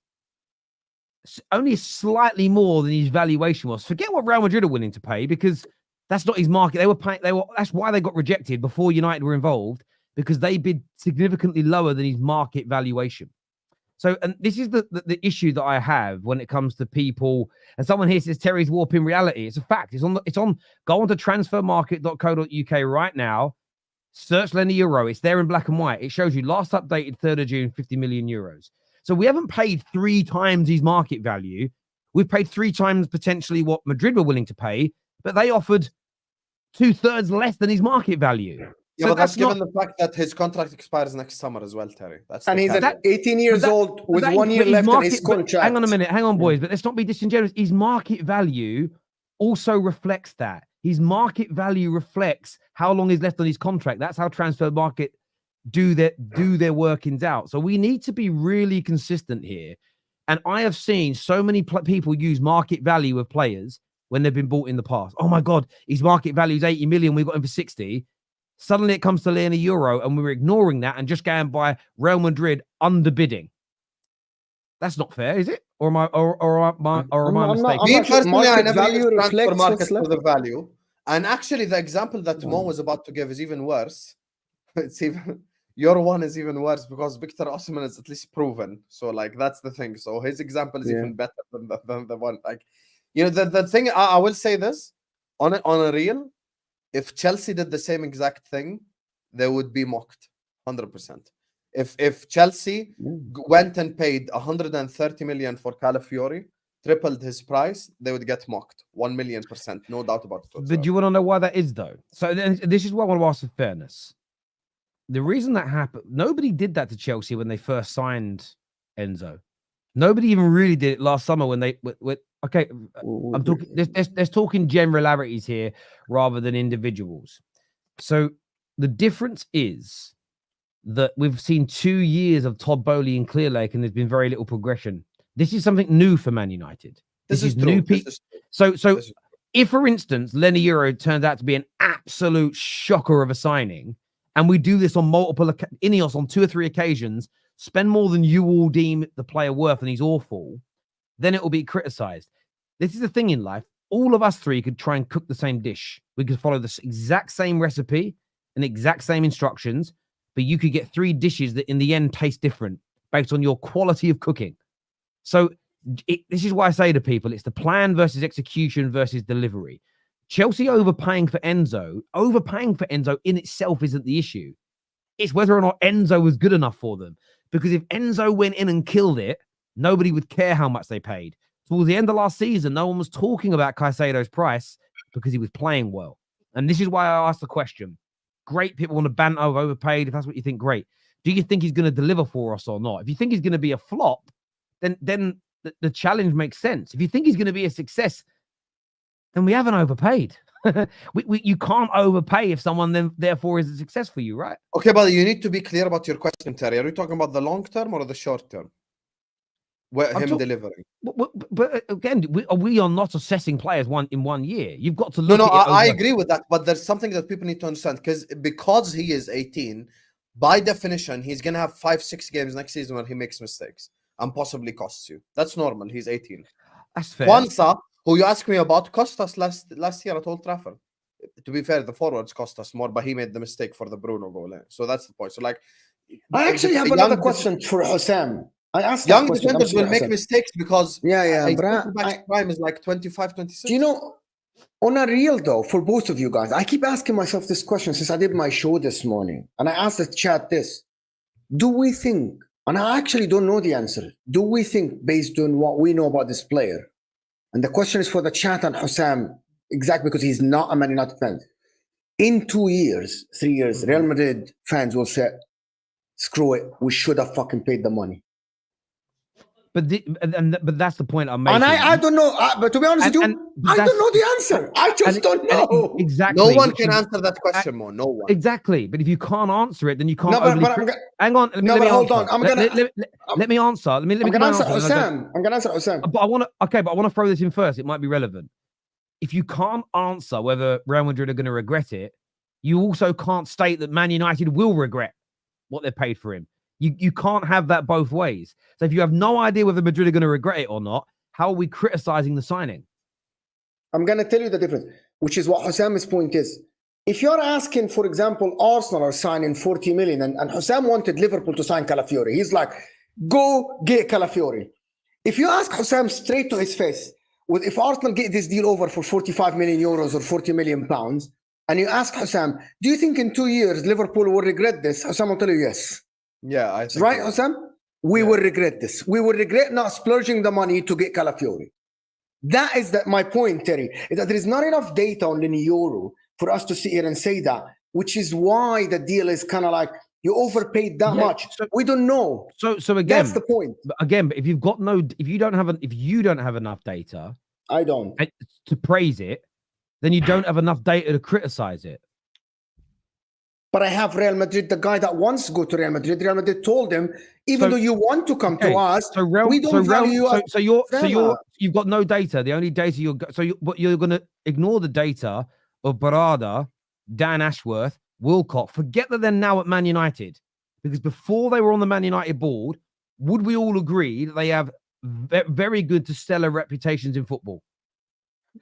Speaker 1: only slightly more than his valuation was. Forget what Real Madrid are willing to pay, because that's not his market. That's why they got rejected before United were involved, because they bid significantly lower than his market valuation. So, and this is the issue that I have when it comes to people. And someone here says Terry's warping reality. It's a fact. Go on to transfermarket.co.uk right now. Search Leny Yoro. It's there in black and white. It shows you last updated 3rd of June, 50 million euros. So we haven't paid 3 times his market value. We've paid 3 times potentially what Madrid were willing to pay, but they offered 2/3 less than his market value.
Speaker 2: Yeah, so but that's given the fact that his contract expires next summer as well, Terry.
Speaker 3: And he's 18 years old with 1 year left in his contract.
Speaker 1: Hang on a minute, boys. But let's not be disingenuous. His market value also reflects that. His market value reflects how long is left on his contract. That's how transfer market do their workings out. So we need to be really consistent here. And I have seen so many people use market value of players when they've been bought in the past. Oh my God, his market value is 80 million. We got him for 60. Suddenly it comes to Leny Yoro and we're ignoring that and just going by Real Madrid underbidding. That's not fair, is it? Or am I mistaken?
Speaker 2: Me personally, I never use transfer market for the value. And actually, the example that Mo was about to give is even worse. It's even your one is even worse because Victor Osimhen is at least proven. So, like, that's the thing. So his example is even better than the one. Like, you know, the thing. I will say this on a real. If Chelsea did the same exact thing, they would be mocked 100%. If Chelsea went and paid 130 million for Calafiori, tripled his price, they would get mocked 1,000,000%, no doubt about it.
Speaker 1: But do you want to know why that is, though? So this is what I want to ask for fairness. The reason that happened, nobody did that to Chelsea when they first signed Enzo. Nobody even really did it last summer when they. Okay, I'm talking. There's talking generalities here rather than individuals. So the difference is that we've seen 2 years of Todd Bowley in Clear Lake, and there's been very little progression. This is something new for Man United.
Speaker 2: This is
Speaker 1: new
Speaker 2: true.
Speaker 1: people. So if, for instance, Leny Yoro turns out to be an absolute shocker of a signing, and we do this on multiple Ineos on 2 or 3 occasions, spend more than you all deem the player worth, and he's awful, then it will be criticized. This is the thing in life. All of us 3 could try and cook the same dish. We could follow the exact same recipe and exact same instructions, but you could get 3 dishes that in the end taste different based on your quality of cooking. So this is why I say to people, it's the plan versus execution versus delivery. Chelsea overpaying for Enzo in itself isn't the issue. It's whether or not Enzo was good enough for them. Because if Enzo went in and killed it, nobody would care how much they paid. Towards the end of last season, no one was talking about Caicedo's price because he was playing well. And this is why I asked the question. Great, people want to banter over overpaid. If that's what you think, great. Do you think he's going to deliver for us or not? If you think he's going to be a flop, then the challenge makes sense. If you think he's going to be a success, then we haven't overpaid. You can't overpay if someone then therefore is a success for you, right?
Speaker 2: Okay, but you need to be clear about your question, Terry. Are we talking about the long term or the short term? Delivering.
Speaker 1: But again, we are not assessing players in 1 year. You've got to look.
Speaker 2: I agree with that, but there's something that people need to understand because he is 18, by definition, he's gonna have 5-6 games next season where he makes mistakes and possibly costs you. That's normal. He's 18.
Speaker 1: That's fair.
Speaker 2: Kwanzaa, who you asked me about, cost us last year at Old Trafford. To be fair, the forwards cost us more, but he made the mistake for the Bruno goal. So that's the point. So I
Speaker 3: actually have another question for Husam. I asked
Speaker 2: young defenders will make mistakes because prime is like 25, 26.
Speaker 3: Do you know, on a real though, for both of you guys, I keep asking myself this question since I did my show this morning, and I asked the chat this: do we think, and I actually don't know the answer, do we think based on what we know about this player, and the question is for the chat and Husam, exactly because he's not a Man United fan, in 2 years, 3 years, Real Madrid fans will say, screw it, we should have fucking paid the money.
Speaker 1: But that's the point I'm making.
Speaker 3: And I don't know. But to be honest with you, I don't know the answer. I just don't know.
Speaker 1: Exactly.
Speaker 2: No one can answer that question, Mo. No one.
Speaker 1: Exactly. But if you can't answer it, then you can't.
Speaker 3: No,
Speaker 1: hang on. Let me
Speaker 3: hold on.
Speaker 1: Let me answer. I'm
Speaker 3: gonna answer Husam. I'm gonna answer Husam.
Speaker 1: But I want to throw this in first. It might be relevant. If you can't answer whether Real Madrid are going to regret it, you also can't state that Man United will regret what they paid for him. You can't have that both ways. So if you have no idea whether Madrid are going to regret it or not, how are we criticizing the signing?
Speaker 3: I'm going to tell you the difference, which is what Husam's point is. If you're asking, for example, Arsenal are signing 40 million and Husam wanted Liverpool to sign Calafiori, he's like, go get Calafiori. If you ask Husam straight to his face, if Arsenal get this deal over for 45 million euros or 40 million pounds, and you ask Husam, do you think in 2 years Liverpool will regret this? Husam will tell you yes.
Speaker 2: Yeah, I think
Speaker 3: right, Husam? We will regret this. We will regret not splurging the money to get Calafiori. That is my point, Terry, is that there is not enough data on Leny Yoro for us to sit here and say that, which is why the deal is kind of like you overpaid that much. So, we don't know.
Speaker 1: So again,
Speaker 3: that's the point.
Speaker 1: Again, but if you don't have enough data,
Speaker 3: I don't
Speaker 1: to praise it, then you don't have enough data to criticize it.
Speaker 3: But I have Real Madrid, the guy that wants to go to Real Madrid. Real Madrid told him, even though you want to come to us, we don't value you.
Speaker 1: You've got no data. The only data you're going to ignore the data of Barada, Dan Ashworth, Wilcott. Forget that they're now at Man United, because before they were on the Man United board, would we all agree that they have very good to stellar reputations in football?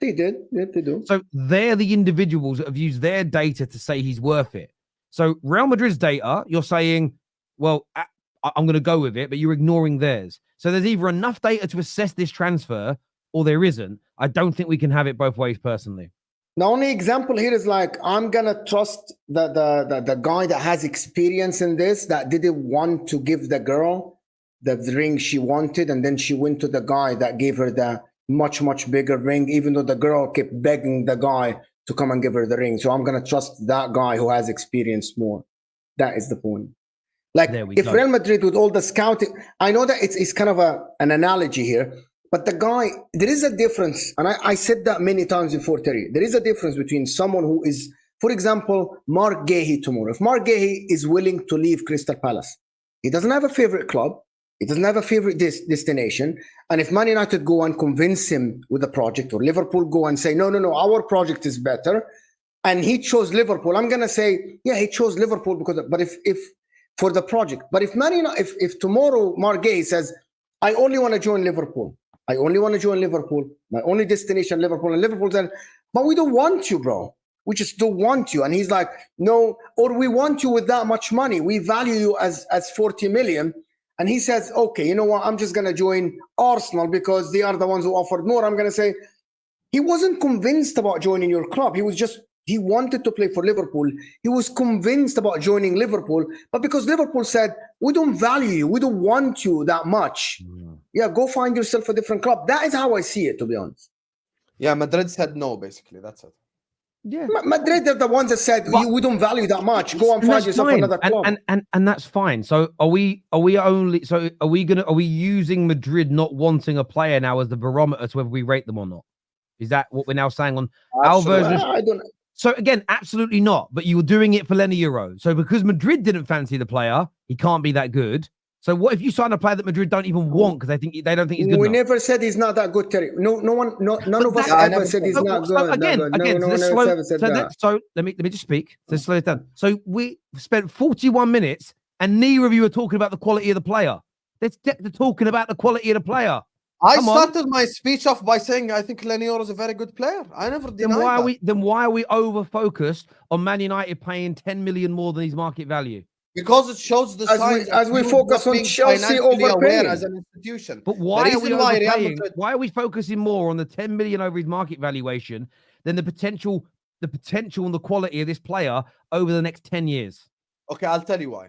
Speaker 3: They did. Yeah, they do.
Speaker 1: So they're the individuals that have used their data to say he's worth it. So Real Madrid's data, you're saying, well, I'm going to go with it, but you're ignoring theirs. So there's either enough data to assess this transfer or there isn't. I don't think we can have it both ways personally.
Speaker 3: The only example here is like, I'm going to trust the guy that has experience in this, that didn't want to give the girl the ring she wanted. And then she went to the guy that gave her the much, much bigger ring, even though the girl kept begging the guy to come and give her the ring. So I'm going to trust that guy who has experience more. That is the point. Like if Real Madrid with all the scouting, I know that it's kind of an analogy here, but the guy, there is a difference. And I said that many times before, Terry, there is a difference between someone who is For example, Mark Gahey tomorrow. If Mark Gahey is willing to leave Crystal Palace, he doesn't have a favorite club. He doesn't have a favorite destination. And if Man United go and convince him with a project, or Liverpool go and say, no, our project is better, and he chose Liverpool, I'm going to say, yeah, he chose Liverpool because, but if for the project, but if Man United, if tomorrow Mark Gahey says, I only want to join Liverpool, my only destination Liverpool, and Liverpool said, but we don't want you, bro. We just don't want you. And he's like, no, or we want you with that much money. We value you as 40 million. And he says, okay, you know what? I'm just going to join Arsenal because they are the ones who offered more. I'm going to say, he wasn't convinced about joining your club. He wanted to play for Liverpool. He was convinced about joining Liverpool. But because Liverpool said, we don't value you, we don't want you that much. Yeah, go find yourself a different club. That is how I see it, to be honest.
Speaker 2: Yeah, Madrid said no, basically. That's it.
Speaker 1: Yeah,
Speaker 3: Madrid are the ones that said we don't value that much. Go and find yourself another club,
Speaker 1: and that's fine. So are we using Madrid not wanting a player now as the barometer to whether we rate them or not? Is that what we're now saying on our version?
Speaker 3: I don't.
Speaker 1: So again, absolutely not. But you were doing it for Leny Yoro. So because Madrid didn't fancy the player, he can't be that good. So what if you sign a player that Madrid don't even want because they don't think he's good
Speaker 3: We
Speaker 1: enough?
Speaker 3: never said he's not that good, Terry. None of us ever said he's not good.
Speaker 1: So let me just speak. So slow it down. So we spent 41 minutes and neither of you are talking about the quality of the player. They're talking about the quality of the player.
Speaker 2: I started my speech off by saying I think Leny Yoro is a very good player. I never denied that.
Speaker 1: Then why are we over focused on Man United paying 10 million more than his market value?
Speaker 2: Because it shows the signs
Speaker 3: as we focus on Chelsea overpaying
Speaker 2: as an institution.
Speaker 1: But why are we overpaying? Why are we focusing more on the 10 million over his market valuation than the potential and the quality of this player over the next 10 years?
Speaker 2: Okay, I'll tell you why.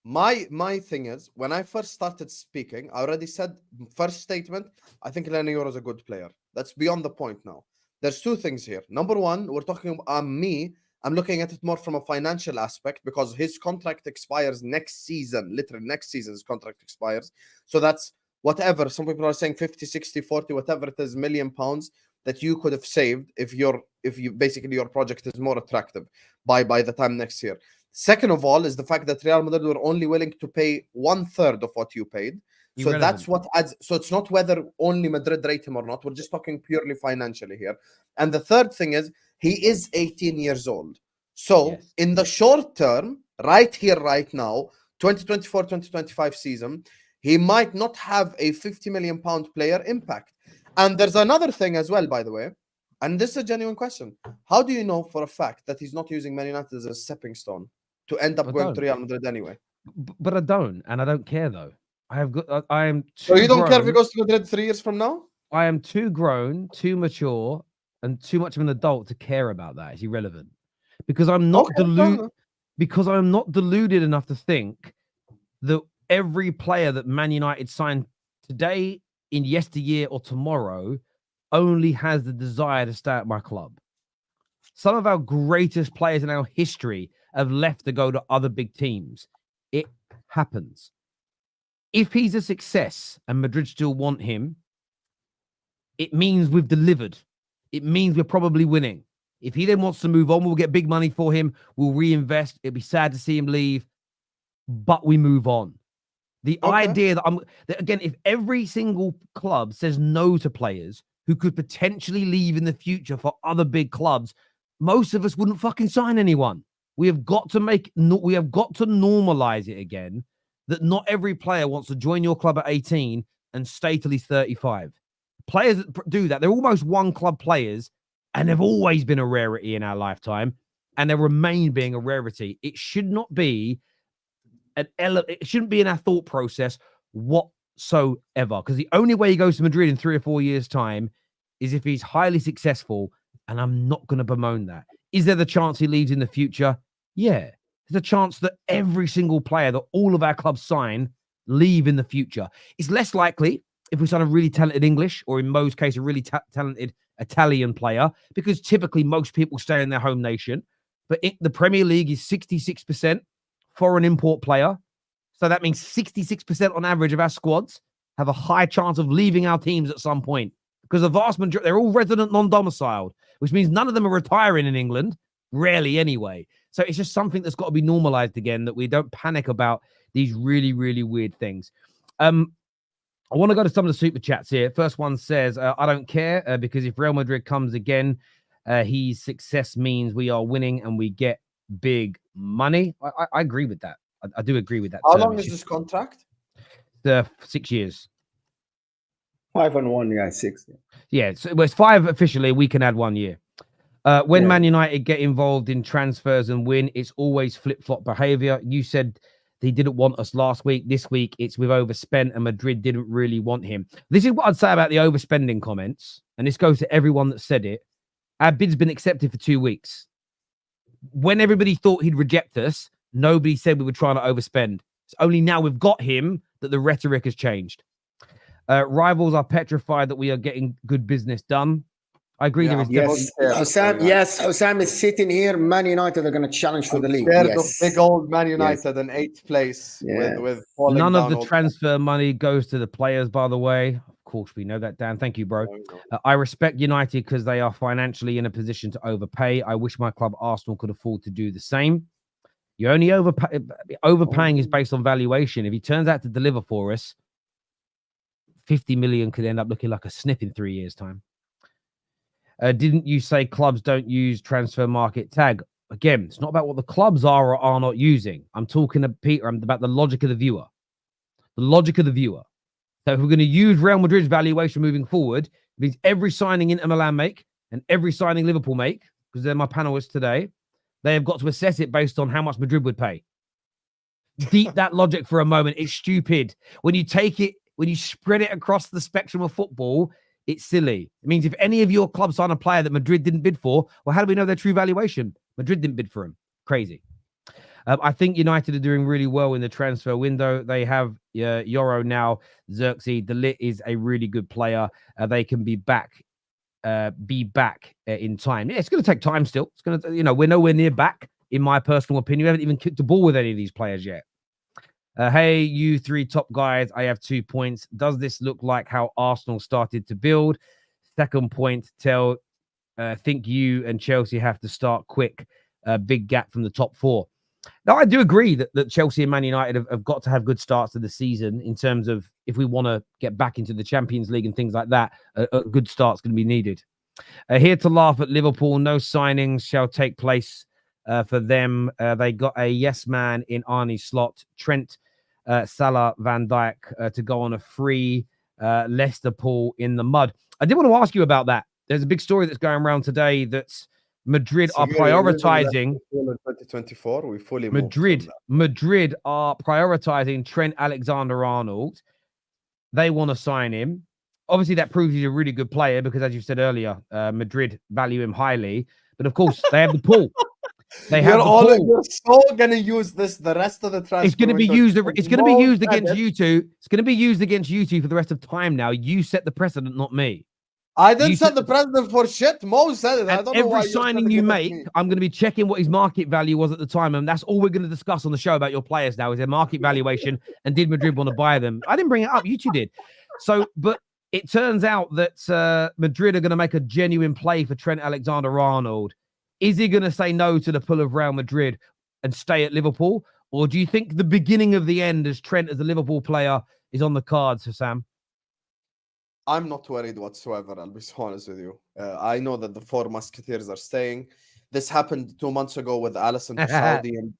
Speaker 2: My thing is, when I first started speaking, I already said first statement, I think Leny Yoro is a good player. That's beyond the point now. There's two things here. Number one, we're talking about I'm looking at it more from a financial aspect because his contract expires next season. Literally next season his contract expires. So that's whatever. Some people are saying 50, 60, 40, whatever it is, £1 million that you could have saved if you basically your project is more attractive by the time next year. Second of all is the fact that Real Madrid were only willing to pay 1/3 of what you paid. So that's what adds. So it's not whether only Madrid rate him or not. We're just talking purely financially here. And the third thing is he is 18 years old. So in the short term, right here, right now, 2024-2025 season, he might not have a £50 million player impact. And there's another thing as well, by the way. And this is a genuine question. How do you know for a fact that he's not using Man United as a stepping stone to end up going to Real Madrid anyway?
Speaker 1: But I don't. And I don't care, though. I am.
Speaker 2: So you don't care if he goes to Madrid 3 years from now?
Speaker 1: I am too grown, too mature, and too much of an adult to care about that. It's irrelevant. Because I'm not deluded enough to think that every player that Man United signed today, in yesteryear, or tomorrow only has the desire to stay at my club. Some of our greatest players in our history have left to go to other big teams. It happens. If he's a success and Madrid still want him, it means we've delivered. It means we're probably winning. If he then wants to move on, we'll get big money for him. We'll reinvest. It'd be sad to see him leave, but we move on. The idea that again, if every single club says no to players who could potentially leave in the future for other big clubs, most of us wouldn't fucking sign anyone. We have got to normalize it again that not every player wants to join your club at 18 and stay till he's 35. Players that do that, they're almost one club players, and they've always been a rarity in our lifetime, and they remain being a rarity. It should not be it shouldn't be in our thought process whatsoever, because the only way he goes to Madrid in 3 or 4 years' time is if he's highly successful, and I'm not going to bemoan that. Is there the chance he leaves in the future? Yeah. There's a chance that every single player that all of our clubs sign leave in the future. It's less likely if we sign a really talented English, or in Mo's case, a really talented Italian player, because typically most people stay in their home nation. But the Premier League is 66% foreign import player. So that means 66% on average of our squads have a high chance of leaving our teams at some point, because the vast majority, they're all resident non-domiciled, which means none of them are retiring in England. Rarely anyway. So it's just something that's got to be normalized again, that we don't panic about these really, really weird things. I want to go to some of the super chats here. First one says, I don't care because if Real Madrid comes again, his success means we are winning and we get big money. I agree with that. I do agree with that.
Speaker 2: How long is this contract?
Speaker 1: 6 years.
Speaker 3: 5 and 1, yeah, 6.
Speaker 1: Yeah, so it's 5 officially. We can add 1 year. When Man United get involved in transfers and win, it's always flip-flop behavior. You said he didn't want us last week. This week, it's we've overspent and Madrid didn't really want him. This is what I'd say about the overspending comments, and this goes to everyone that said it. Our bid's been accepted for 2 weeks. When everybody thought he'd reject us, nobody said we were trying to overspend. It's only now we've got him that the rhetoric has changed. Rivals are petrified that we are getting good business done. I agree.
Speaker 2: Yeah,
Speaker 1: there is
Speaker 3: Husam is sitting here. Man United are going to challenge for the league.
Speaker 2: Yes. Big old Man United in 8th place with
Speaker 1: none of the transfer money goes to the players, by the way. Of course, we know that, Dan. Thank you, bro. I respect United because they are financially in a position to overpay. I wish my club Arsenal could afford to do the same. You only overpaying is based on valuation. If he turns out to deliver for us, 50 million could end up looking like a snip in 3 years' time. Didn't you say clubs don't use transfer market tag? Again, it's not about what the clubs are or are not using. I'm talking to Peter. I'm about the logic of the viewer. The logic of the viewer. So if we're going to use Real Madrid's valuation moving forward, it means every signing Inter Milan make and every signing Liverpool make, because they're my panelists today, they have got to assess it based on how much Madrid would pay. Deep that logic for a moment. It's stupid. When you take it, when you spread it across the spectrum of football, it's silly. It means if any of your clubs sign a player that Madrid didn't bid for, well, how do we know their true valuation? Madrid didn't bid for him. Crazy. I think United are doing really well in the transfer window. They have Yoro now, Xerxes. De Ligt is a really good player. They can be back in time. Yeah, it's going to take time still. It's going to, we're nowhere near back, in my personal opinion. We haven't even kicked a ball with any of these players yet. Hey, you 3 top guys, I have 2 points. Does this look like how Arsenal started to build? Second point, think you and Chelsea have to start quick. Big gap from the top 4. Now, I do agree that Chelsea and Man United have got to have good starts to the season in terms of if we want to get back into the Champions League and things like that, a good start's going to be needed. Here to laugh at Liverpool, no signings shall take place for them. They got a yes man in Arnie's slot. Trent, Salah, Van Dijk to go on a free Leicester pool in the mud. I did want to ask you about that. There's a big story that's going around today that's Madrid are prioritizing.
Speaker 2: 2024, we fully
Speaker 1: Madrid are prioritizing Trent Alexander-Arnold. They want to sign him. Obviously, that proves he's a really good player because, as you said earlier, Madrid value him highly. But of course, they have the pool.
Speaker 2: You're so gonna use this the rest of the transfer.
Speaker 1: It's gonna be used. It's gonna be used against you two. It's gonna be used against you two for the rest of time. Now you set the precedent, not me.
Speaker 2: I didn't set the precedent for shit. Mo said it. I don't know why.
Speaker 1: Every signing you make, I'm going to be checking what his market value was at the time, and that's all we're going to discuss on the show about your players now is their market valuation and did Madrid want to buy them? I didn't bring it up. You two did. So, but it turns out that Madrid are going to make a genuine play for Trent Alexander-Arnold. Is he going to say no to the pull of Real Madrid and stay at Liverpool? Or do you think the beginning of the end as Trent as a Liverpool player is on the cards, Husam?
Speaker 2: I'm not worried whatsoever, I'll be honest with you. I know that the 4 Musketeers are staying. This happened 2 months ago with Alisson to Saudi and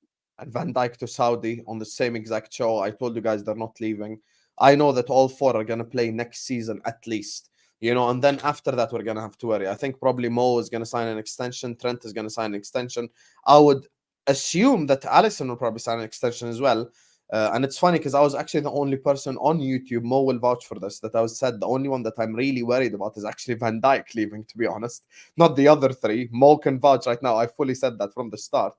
Speaker 2: Van Dijk to Saudi on the same exact show. I told you guys they're not leaving. I know that all 4 are going to play next season at least. And then after that, we're going to have to worry. I think probably Mo is going to sign an extension. Trent is going to sign an extension. I would assume that Alisson will probably sign an extension as well. And it's funny because I was actually the only person on YouTube, Mo will vouch for this, that I said the only one that I'm really worried about is actually Van Dijk leaving, to be honest. Not the other 3. Mo can vouch right now. I fully said that from the start.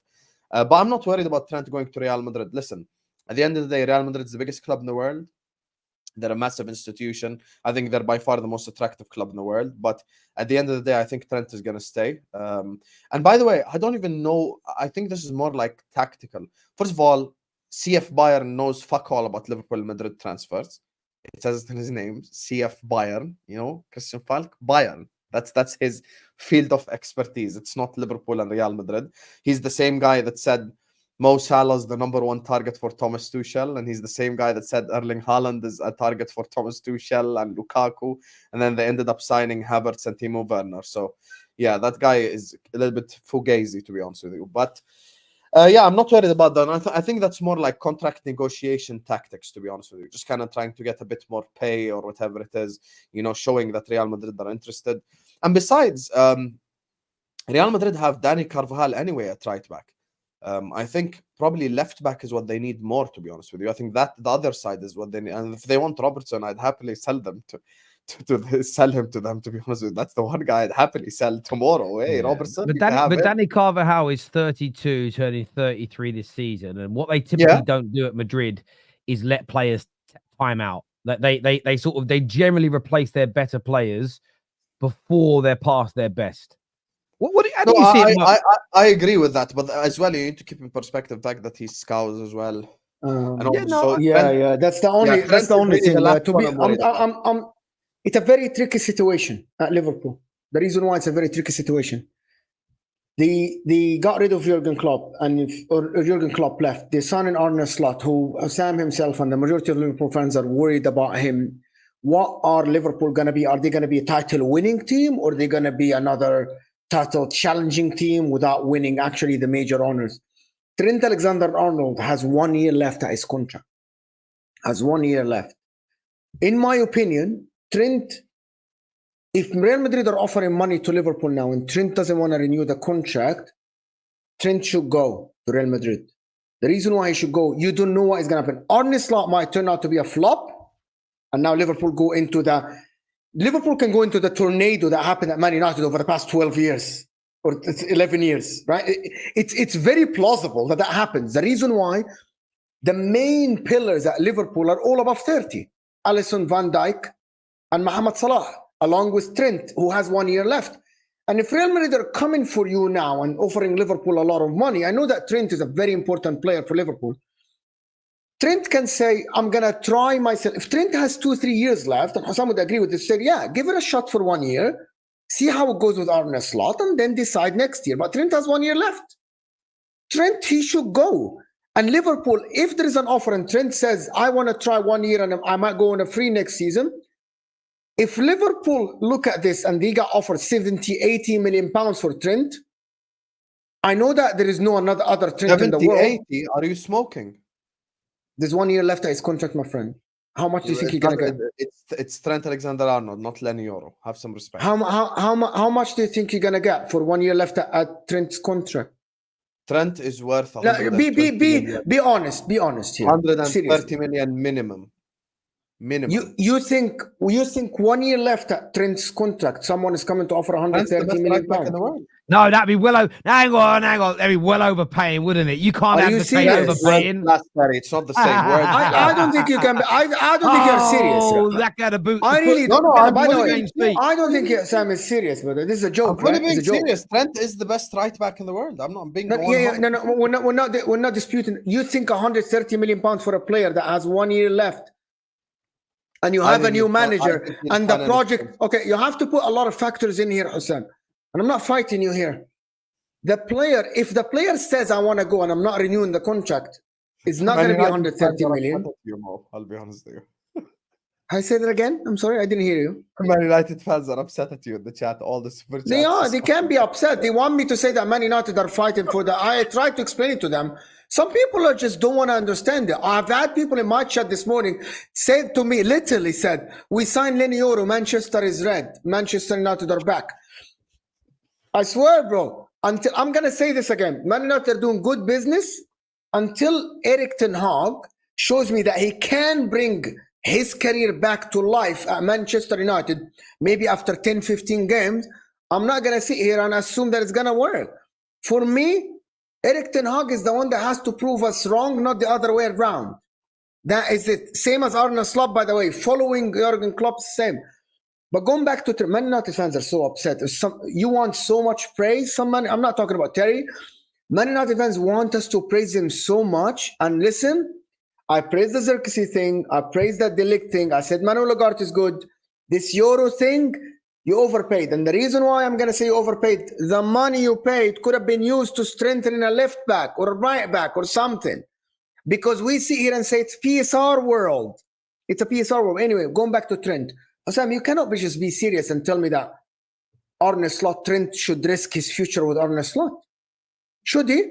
Speaker 2: But I'm not worried about Trent going to Real Madrid. Listen, at the end of the day, Real Madrid is the biggest club in the world. They're a massive institution. I think they're by far the most attractive club in the world. But at the end of the day, I think Trent is going to stay. And by the way, I don't even know. I think this is more like tactical. First of all, CF Bayern knows fuck all about Liverpool Madrid transfers. It says it in his name, CF Bayern, Christian Falk, Bayern. That's his field of expertise. It's not Liverpool and Real Madrid. He's the same guy that said Mo Salah's the #1 target for Thomas Tuchel, and he's the same guy that said Erling Haaland is a target for Thomas Tuchel and Lukaku, and then they ended up signing Havertz and Timo Werner. So, yeah, that guy is a little bit fugazi, to be honest with you. But yeah, I'm not worried about that. I think that's more like contract negotiation tactics, to be honest with you. Just kind of trying to get a bit more pay or whatever it is, showing that Real Madrid are interested. And besides, Real Madrid have Dani Carvajal anyway at right back. I think probably left back is what they need more, to be honest with you. I think that the other side is what they need. And if they want Robertson, I'd happily sell them to sell him to them, to be honest with you. That's the one guy I'd happily sell tomorrow. Hey, Robertson.
Speaker 1: But Dani Carvajal is 32, turning 33 this season. And what they typically don't do at Madrid is let players time out. They generally replace their better players before they're past their best. How do you see it?
Speaker 2: I agree with that, but as well, you need to keep in perspective the fact that he's Scouse as well.
Speaker 3: That's the only thing. To me, it's a very tricky situation at Liverpool. The reason why it's a very tricky situation, they got rid of Jurgen Klopp, and Jurgen Klopp left. They signed an Arne Slot, who Sam himself and the majority of Liverpool fans are worried about him. What are Liverpool going to be? Are they going to be a title-winning team, or are they going to be another title challenging team without winning actually the major honors? Trent Alexander-Arnold has 1 year left at his contract. Has 1 year left. In my opinion, Trent, if Real Madrid are offering money to Liverpool now and Trent doesn't want to renew the contract, Trent should go to Real Madrid. The reason why he should go, you don't know what is going to happen. Arne Slot might turn out to be a flop, and now Liverpool can go into the tornado that happened at Man United over the past 12 years or 11 years, right? It's very plausible that happens. The reason why, the main pillars at Liverpool are all above 30. Alisson, Van Dijk, and Mohamed Salah, along with Trent, who has 1 year left. And if Real Madrid are coming for you now and offering Liverpool a lot of money, I know that Trent is a very important player for Liverpool. Trent can say, I'm going to try myself. If Trent has 2-3 years left, and Husam would agree with this, say, yeah, give it a shot for 1 year, see how it goes with Arne Slot, and then decide next year. But Trent has 1 year left. Trent, he should go. And Liverpool, if there is an offer and Trent says, I want to try 1 year and I might go on a free next season, if Liverpool look at this and they got offered 70, 80 million pounds for Trent, I know that there is no other Trent in the world.
Speaker 2: 80, are you smoking?
Speaker 3: There's 1 year left at his contract, my friend. How much do you think he's gonna get?
Speaker 2: It's Trent Alexander-Arnold, not Leny Yoro. Have some respect.
Speaker 3: How much do you think you're gonna get for 1 year left at Trent's contract?
Speaker 2: Trent is worth.
Speaker 3: Be honest. Be honest here.
Speaker 2: 130 million minimum.
Speaker 3: You think 1 year left at Trent's contract, someone is coming to offer 130 million pounds?
Speaker 1: No, that'd be well over. Hang on. That'd be well overpaying, wouldn't it? You can't advocate overpaying.
Speaker 2: It's not the same word.
Speaker 3: I don't think you can. I don't think you're serious.
Speaker 1: Oh, that got a boot.
Speaker 3: I really
Speaker 2: don't.
Speaker 3: By the way, I don't think Sam is serious, brother. This is a joke.
Speaker 2: I'm being serious. Trent is the best right back in the world. I'm not being.
Speaker 3: No, we're not disputing. You think 130 million pounds for a player that has 1 year left, and you have a new manager, and the project. Okay, you have to put a lot of factors in here, Husam. And I'm not fighting you here. The player, if the player says, I want to go and I'm not renewing the contract, it's not going to be 130 million.
Speaker 2: I'll be honest with you.
Speaker 3: I said it again. I'm sorry, I didn't hear you.
Speaker 2: Man United fans are upset at you in the chat. All the super chats.
Speaker 3: They are. They can be upset. They want me to say that Man United are fighting for the. I tried to explain it to them. Some people are just don't want to understand it. I've had people in my chat this morning say to me, literally said, we signed Leny Yoro, Manchester is red. Manchester United are back. I swear, bro, until I'm going to say this again, Man United are doing good business until Erik ten Hag shows me that he can bring his career back to life at Manchester United, maybe after 10, 15 games. I'm not going to sit here and assume that it's going to work. For me, Erik ten Hag is the one that has to prove us wrong, not the other way around. That is it. Same as Arne Slot, by the way, following Jurgen Klopp, same. But going back to Man United fans are so upset. You want so much praise. I'm not talking about Terry. Man United fans want us to praise him so much. And listen, I praise the Xerxes thing. I praise that De Ligt thing. I said Manuel Ugarte is good. This Yoro thing, You overpaid. And the reason why I'm going to say you overpaid, the money you paid could have been used to strengthen a left back or a right back or something. Because we sit here and say it's PSR world. It's a PSR world. Anyway, going back to Trent. Husam, you cannot just be serious and tell me that Arne Slot, Trent should risk his future with Arne Slot. Should he?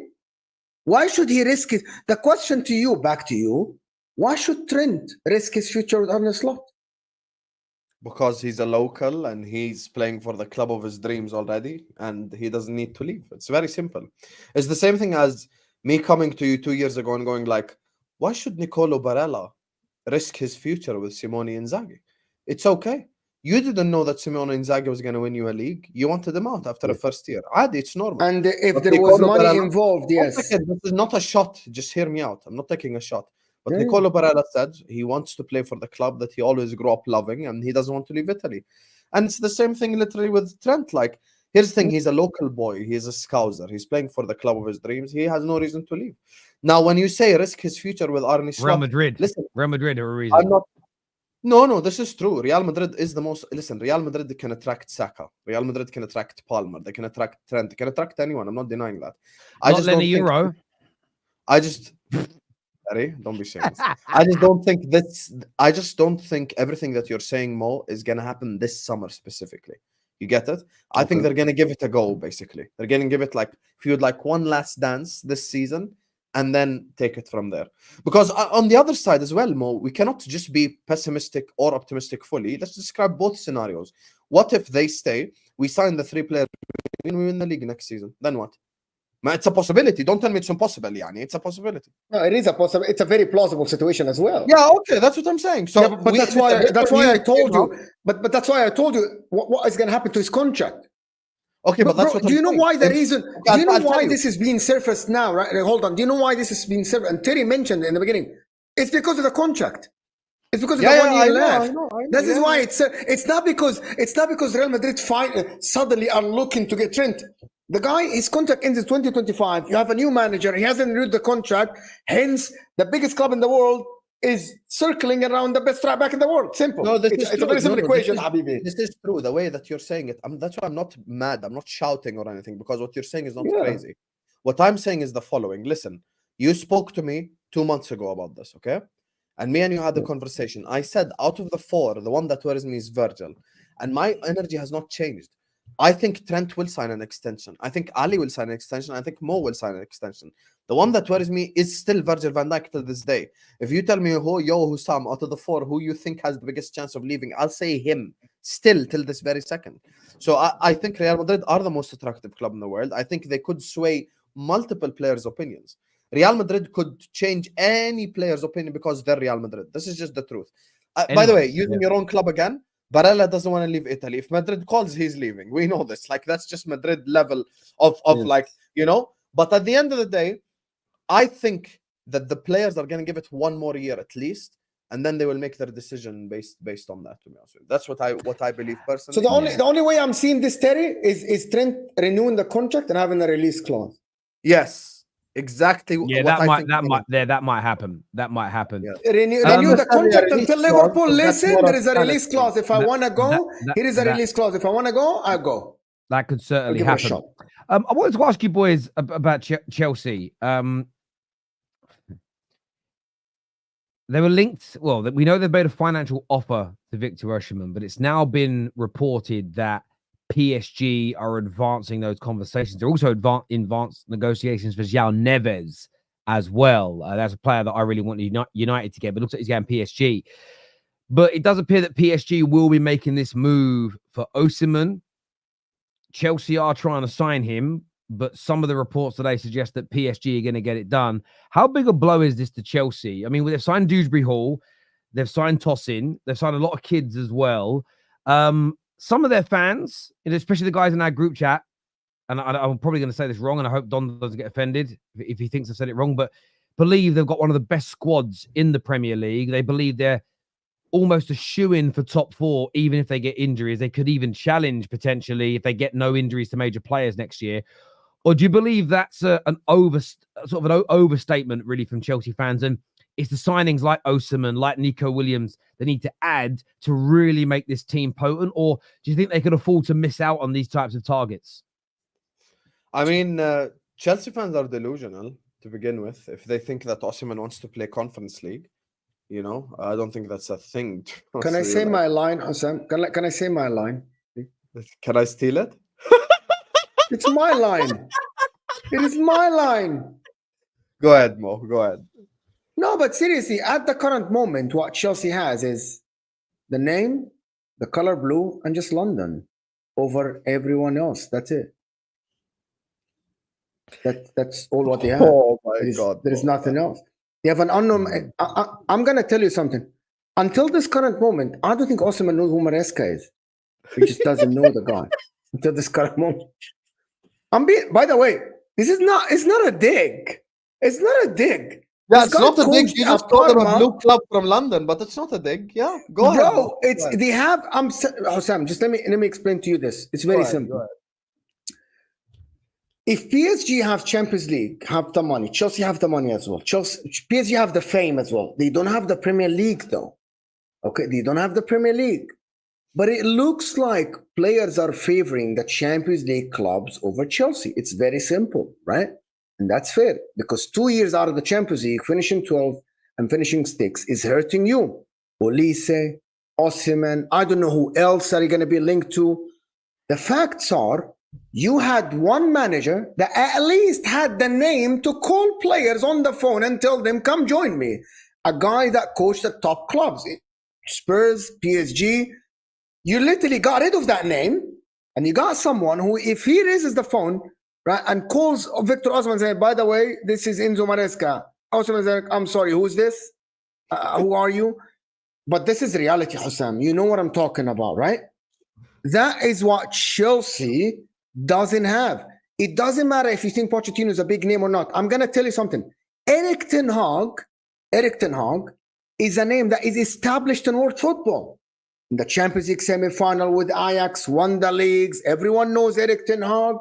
Speaker 3: Why should he risk it? The question to you, back to you, why should Trent risk his future with Arne Slot?
Speaker 2: Because he's a local and he's playing for the club of his dreams already, and he doesn't need to leave. It's very simple. It's the same thing as me coming to you 2 years ago and going like, why should Nicolo Barella risk his future with Simone Inzaghi? It's okay. You didn't know that Simone Inzaghi was going to win you a league. You wanted him out after the first year. Adi, it's normal.
Speaker 3: And if
Speaker 2: But
Speaker 3: there was
Speaker 2: Nicolo
Speaker 3: money
Speaker 2: Barella-
Speaker 3: involved, yes.
Speaker 2: This is not a shot. Just hear me out. I'm not taking a shot. But
Speaker 3: Yeah.
Speaker 2: Nicolo Barella said he wants to play for the club that he always grew up loving, and he doesn't want to leave Italy. And it's the same thing literally with Trent. Like, here's the thing. He's a local boy. He's a scouser. He's playing for the club of his dreams. He has no reason to leave. Now, when you say risk his future with Arne
Speaker 1: Real
Speaker 2: Slot,
Speaker 1: Madrid.
Speaker 2: listen,
Speaker 1: Real Madrid are a reason.
Speaker 2: I'm not. No, this is true. Real Madrid is the most. Listen, Real Madrid can attract Saka. Real Madrid can attract Palmer. They can attract Trent. They can attract anyone. I'm not denying that.
Speaker 1: Not Leny Yoro.
Speaker 2: I just. Sorry, don't be serious. I just don't think that's. I just don't think everything that you're saying, Mo, is gonna happen this summer specifically. You get it? I think they're gonna give it a go. Basically, they're gonna give it like, if you'd like, one last dance this season, and then take it from there. Because on the other side as well, Mo, we cannot just be pessimistic or optimistic fully. Let's describe both scenarios. What if they stay? We sign the 3 players, and we win the league next season. Then what? It's a possibility. Don't tell me it's impossible, yani. It's a possibility.
Speaker 3: No, it is a possible. It's a very plausible situation as well.
Speaker 2: Yeah, okay, that's what I'm saying. So,
Speaker 3: Yeah, but that's why I told you. But that's why I told you what is going to happen to his contract.
Speaker 2: Okay, but that's
Speaker 3: Bro,
Speaker 2: what
Speaker 3: do you know why the reason? Do you know why
Speaker 2: this
Speaker 3: this is being surfaced now? Right? Hold on. Do you know why this is being surfaced? And Terry mentioned in the beginning. It's because of the contract. It's because of the 1 year left.
Speaker 2: I know,
Speaker 3: That is why it's not because Real Madrid suddenly are looking to get Trent. The guy, his contract ends in 2025. You have a new manager. He hasn't renewed the contract. Hence, the biggest club in the world is circling around the best right back in the world. Simple.
Speaker 2: No,
Speaker 3: It's a very simple equation, Habibi.
Speaker 2: This is true. The way that you're saying it, that's why I'm not mad. I'm not shouting or anything, because what you're saying is not crazy. What I'm saying is the following. Listen, you spoke to me 2 months ago about this, okay? And me and you had a conversation. I said, out of the 4, the one that worries me is Virgil. And my energy has not changed. I think Trent will sign an extension. I think Ali will sign an extension. I think Mo will sign an extension. The one that worries me is still Virgil van Dijk till this day. If you tell me, Husam, out of the 4, who you think has the biggest chance of leaving, I'll say him still till this very second. So I think Real Madrid are the most attractive club in the world. I think they could sway multiple players' opinions. Real Madrid could change any player's opinion because they're Real Madrid. This is just the truth. By the way, using your own club again, Barella doesn't want to leave Italy. If Madrid calls, he's leaving. We know this. Like, that's just Madrid level of like, you know. But at the end of the day, I think that the players are going to give it 1 more year at least, and then they will make their decision based on that. To be honest with you, that's what I believe personally.
Speaker 3: So the only way I'm seeing this, Terry, is Trent renewing the contract and having a release clause.
Speaker 2: Yes. Exactly.
Speaker 1: Yeah, that might happen. That might happen.
Speaker 2: Yeah.
Speaker 3: Renew the contract until Liverpool. Listen, there is a release clause. If I want to go, here is a release clause. If I want to go, I go.
Speaker 1: That could certainly
Speaker 3: I'll give it a
Speaker 1: happen.
Speaker 3: shot.
Speaker 1: I wanted to ask you boys about Chelsea. They were linked. Well, we know they've made a financial offer to Victor Osimhen, but it's now been reported that PSG are advancing those conversations. They're also advanced negotiations for João Neves as well. That's a player that I really want United to get, but it looks like he's getting PSG. But it does appear that PSG will be making this move for Osimhen. Chelsea are trying to sign him, but some of the reports today suggest that PSG are going to get it done. How big a blow is this to Chelsea? I mean, they've signed Dewsbury Hall, they've signed Tosin, they've signed a lot of kids as well. Some of their fans, especially the guys in our group chat, and I'm probably going to say this wrong, and I hope Don doesn't get offended if he thinks I've said it wrong, but believe they've got one of the best squads in the Premier League. They believe they're almost a shoo-in for top 4, even if they get injuries. They could even challenge potentially if they get no injuries to major players next year. Or do you believe that's an overstatement really from Chelsea fans? And It's the signings like Osimhen, like Nico Williams, they need to add to really make this team potent? Or do you think they could afford to miss out on these types of targets?
Speaker 2: I mean, Chelsea fans are delusional to begin with. If they think that Osimhen wants to play Conference League, you know, I don't think that's a thing.
Speaker 3: Can I say my line, Husam? Can I say my line?
Speaker 2: Can I steal it?
Speaker 3: It's my line. It is my line.
Speaker 2: Go ahead, Mo. Go ahead.
Speaker 3: No, but seriously, at the current moment, what Chelsea has is the name, the color blue, and just London over everyone else. That's it. That's all what they have.
Speaker 2: Oh my God.
Speaker 3: There is nothing else. They have an unknown. I'm going to tell you something. Until this current moment, I don't think Osimhen knows who Maresca is. He just doesn't know the guy until this current moment. By the way, it's not a dig. It's not a dig.
Speaker 2: Yeah, it's not a dig. You just called them a blue club from London, but it's not a dig. Yeah, go ahead.
Speaker 3: Bro, they have. Husam, just let me explain to you this. It's very simple. If PSG have Champions League, have the money, Chelsea have the money as well. PSG have the fame as well. They don't have the Premier League though. Okay, they don't have the Premier League. But it looks like players are favoring the Champions League clubs over Chelsea. It's very simple, right? And that's fair because 2 years out of the Champions League, finishing 12 and finishing 6 is hurting you. Olise, Osimhen, I don't know who else are you going to be linked to. The facts are, you had one manager that at least had the name to call players on the phone and tell them, come join me. A guy that coached the top clubs, Spurs, PSG. You literally got rid of that name and you got someone who, if he raises the phone, right, and calls Victor Osimhen and say, by the way, this is Enzo Maresca. Osimhen says, I'm sorry, who's this? Who are you? But this is reality, Husam. You know what I'm talking about, right? That is what Chelsea doesn't have. It doesn't matter if you think Pochettino is a big name or not. I'm going to tell you something. Erik Ten Hag is a name that is established in world football. In the Champions League semi-final with Ajax, won the leagues. Everyone knows Erik Ten Hag.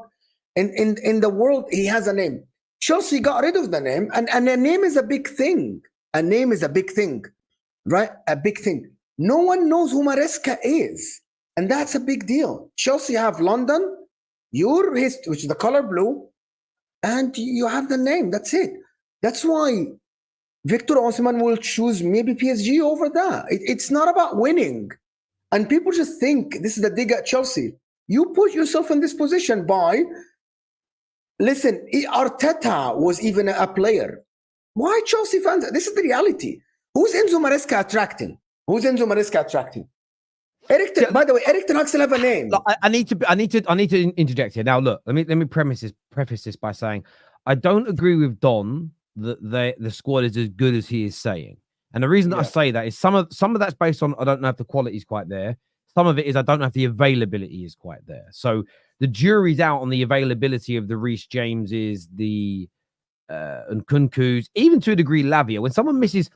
Speaker 3: In the world, he has a name. Chelsea got rid of the name, and a name is a big thing. A name is a big thing, right? A big thing. No one knows who Maresca is, and that's a big deal. Chelsea have London, which is the color blue, and you have the name. That's it. That's why Victor Osimhen will choose maybe PSG over that. It's not about winning. And people just think this is the dig at Chelsea. You put yourself in this position by, listen, Arteta was even a player. Why Chelsea fans? This is the reality. Who's Enzo Maresca attracting? By the way, Erik Ten Hag still have a name.
Speaker 1: Look, I need to interject here. Now, look, let me preface this by saying I don't agree with Don that the squad is as good as he is saying. And the reason that I say that is some of that's based on I don't know if the quality is quite there. Some of it is I don't know if the availability is quite there. So the jury's out on the availability of the Reece Jameses, the Nkunkus, even to a degree Lavia. When someone misses,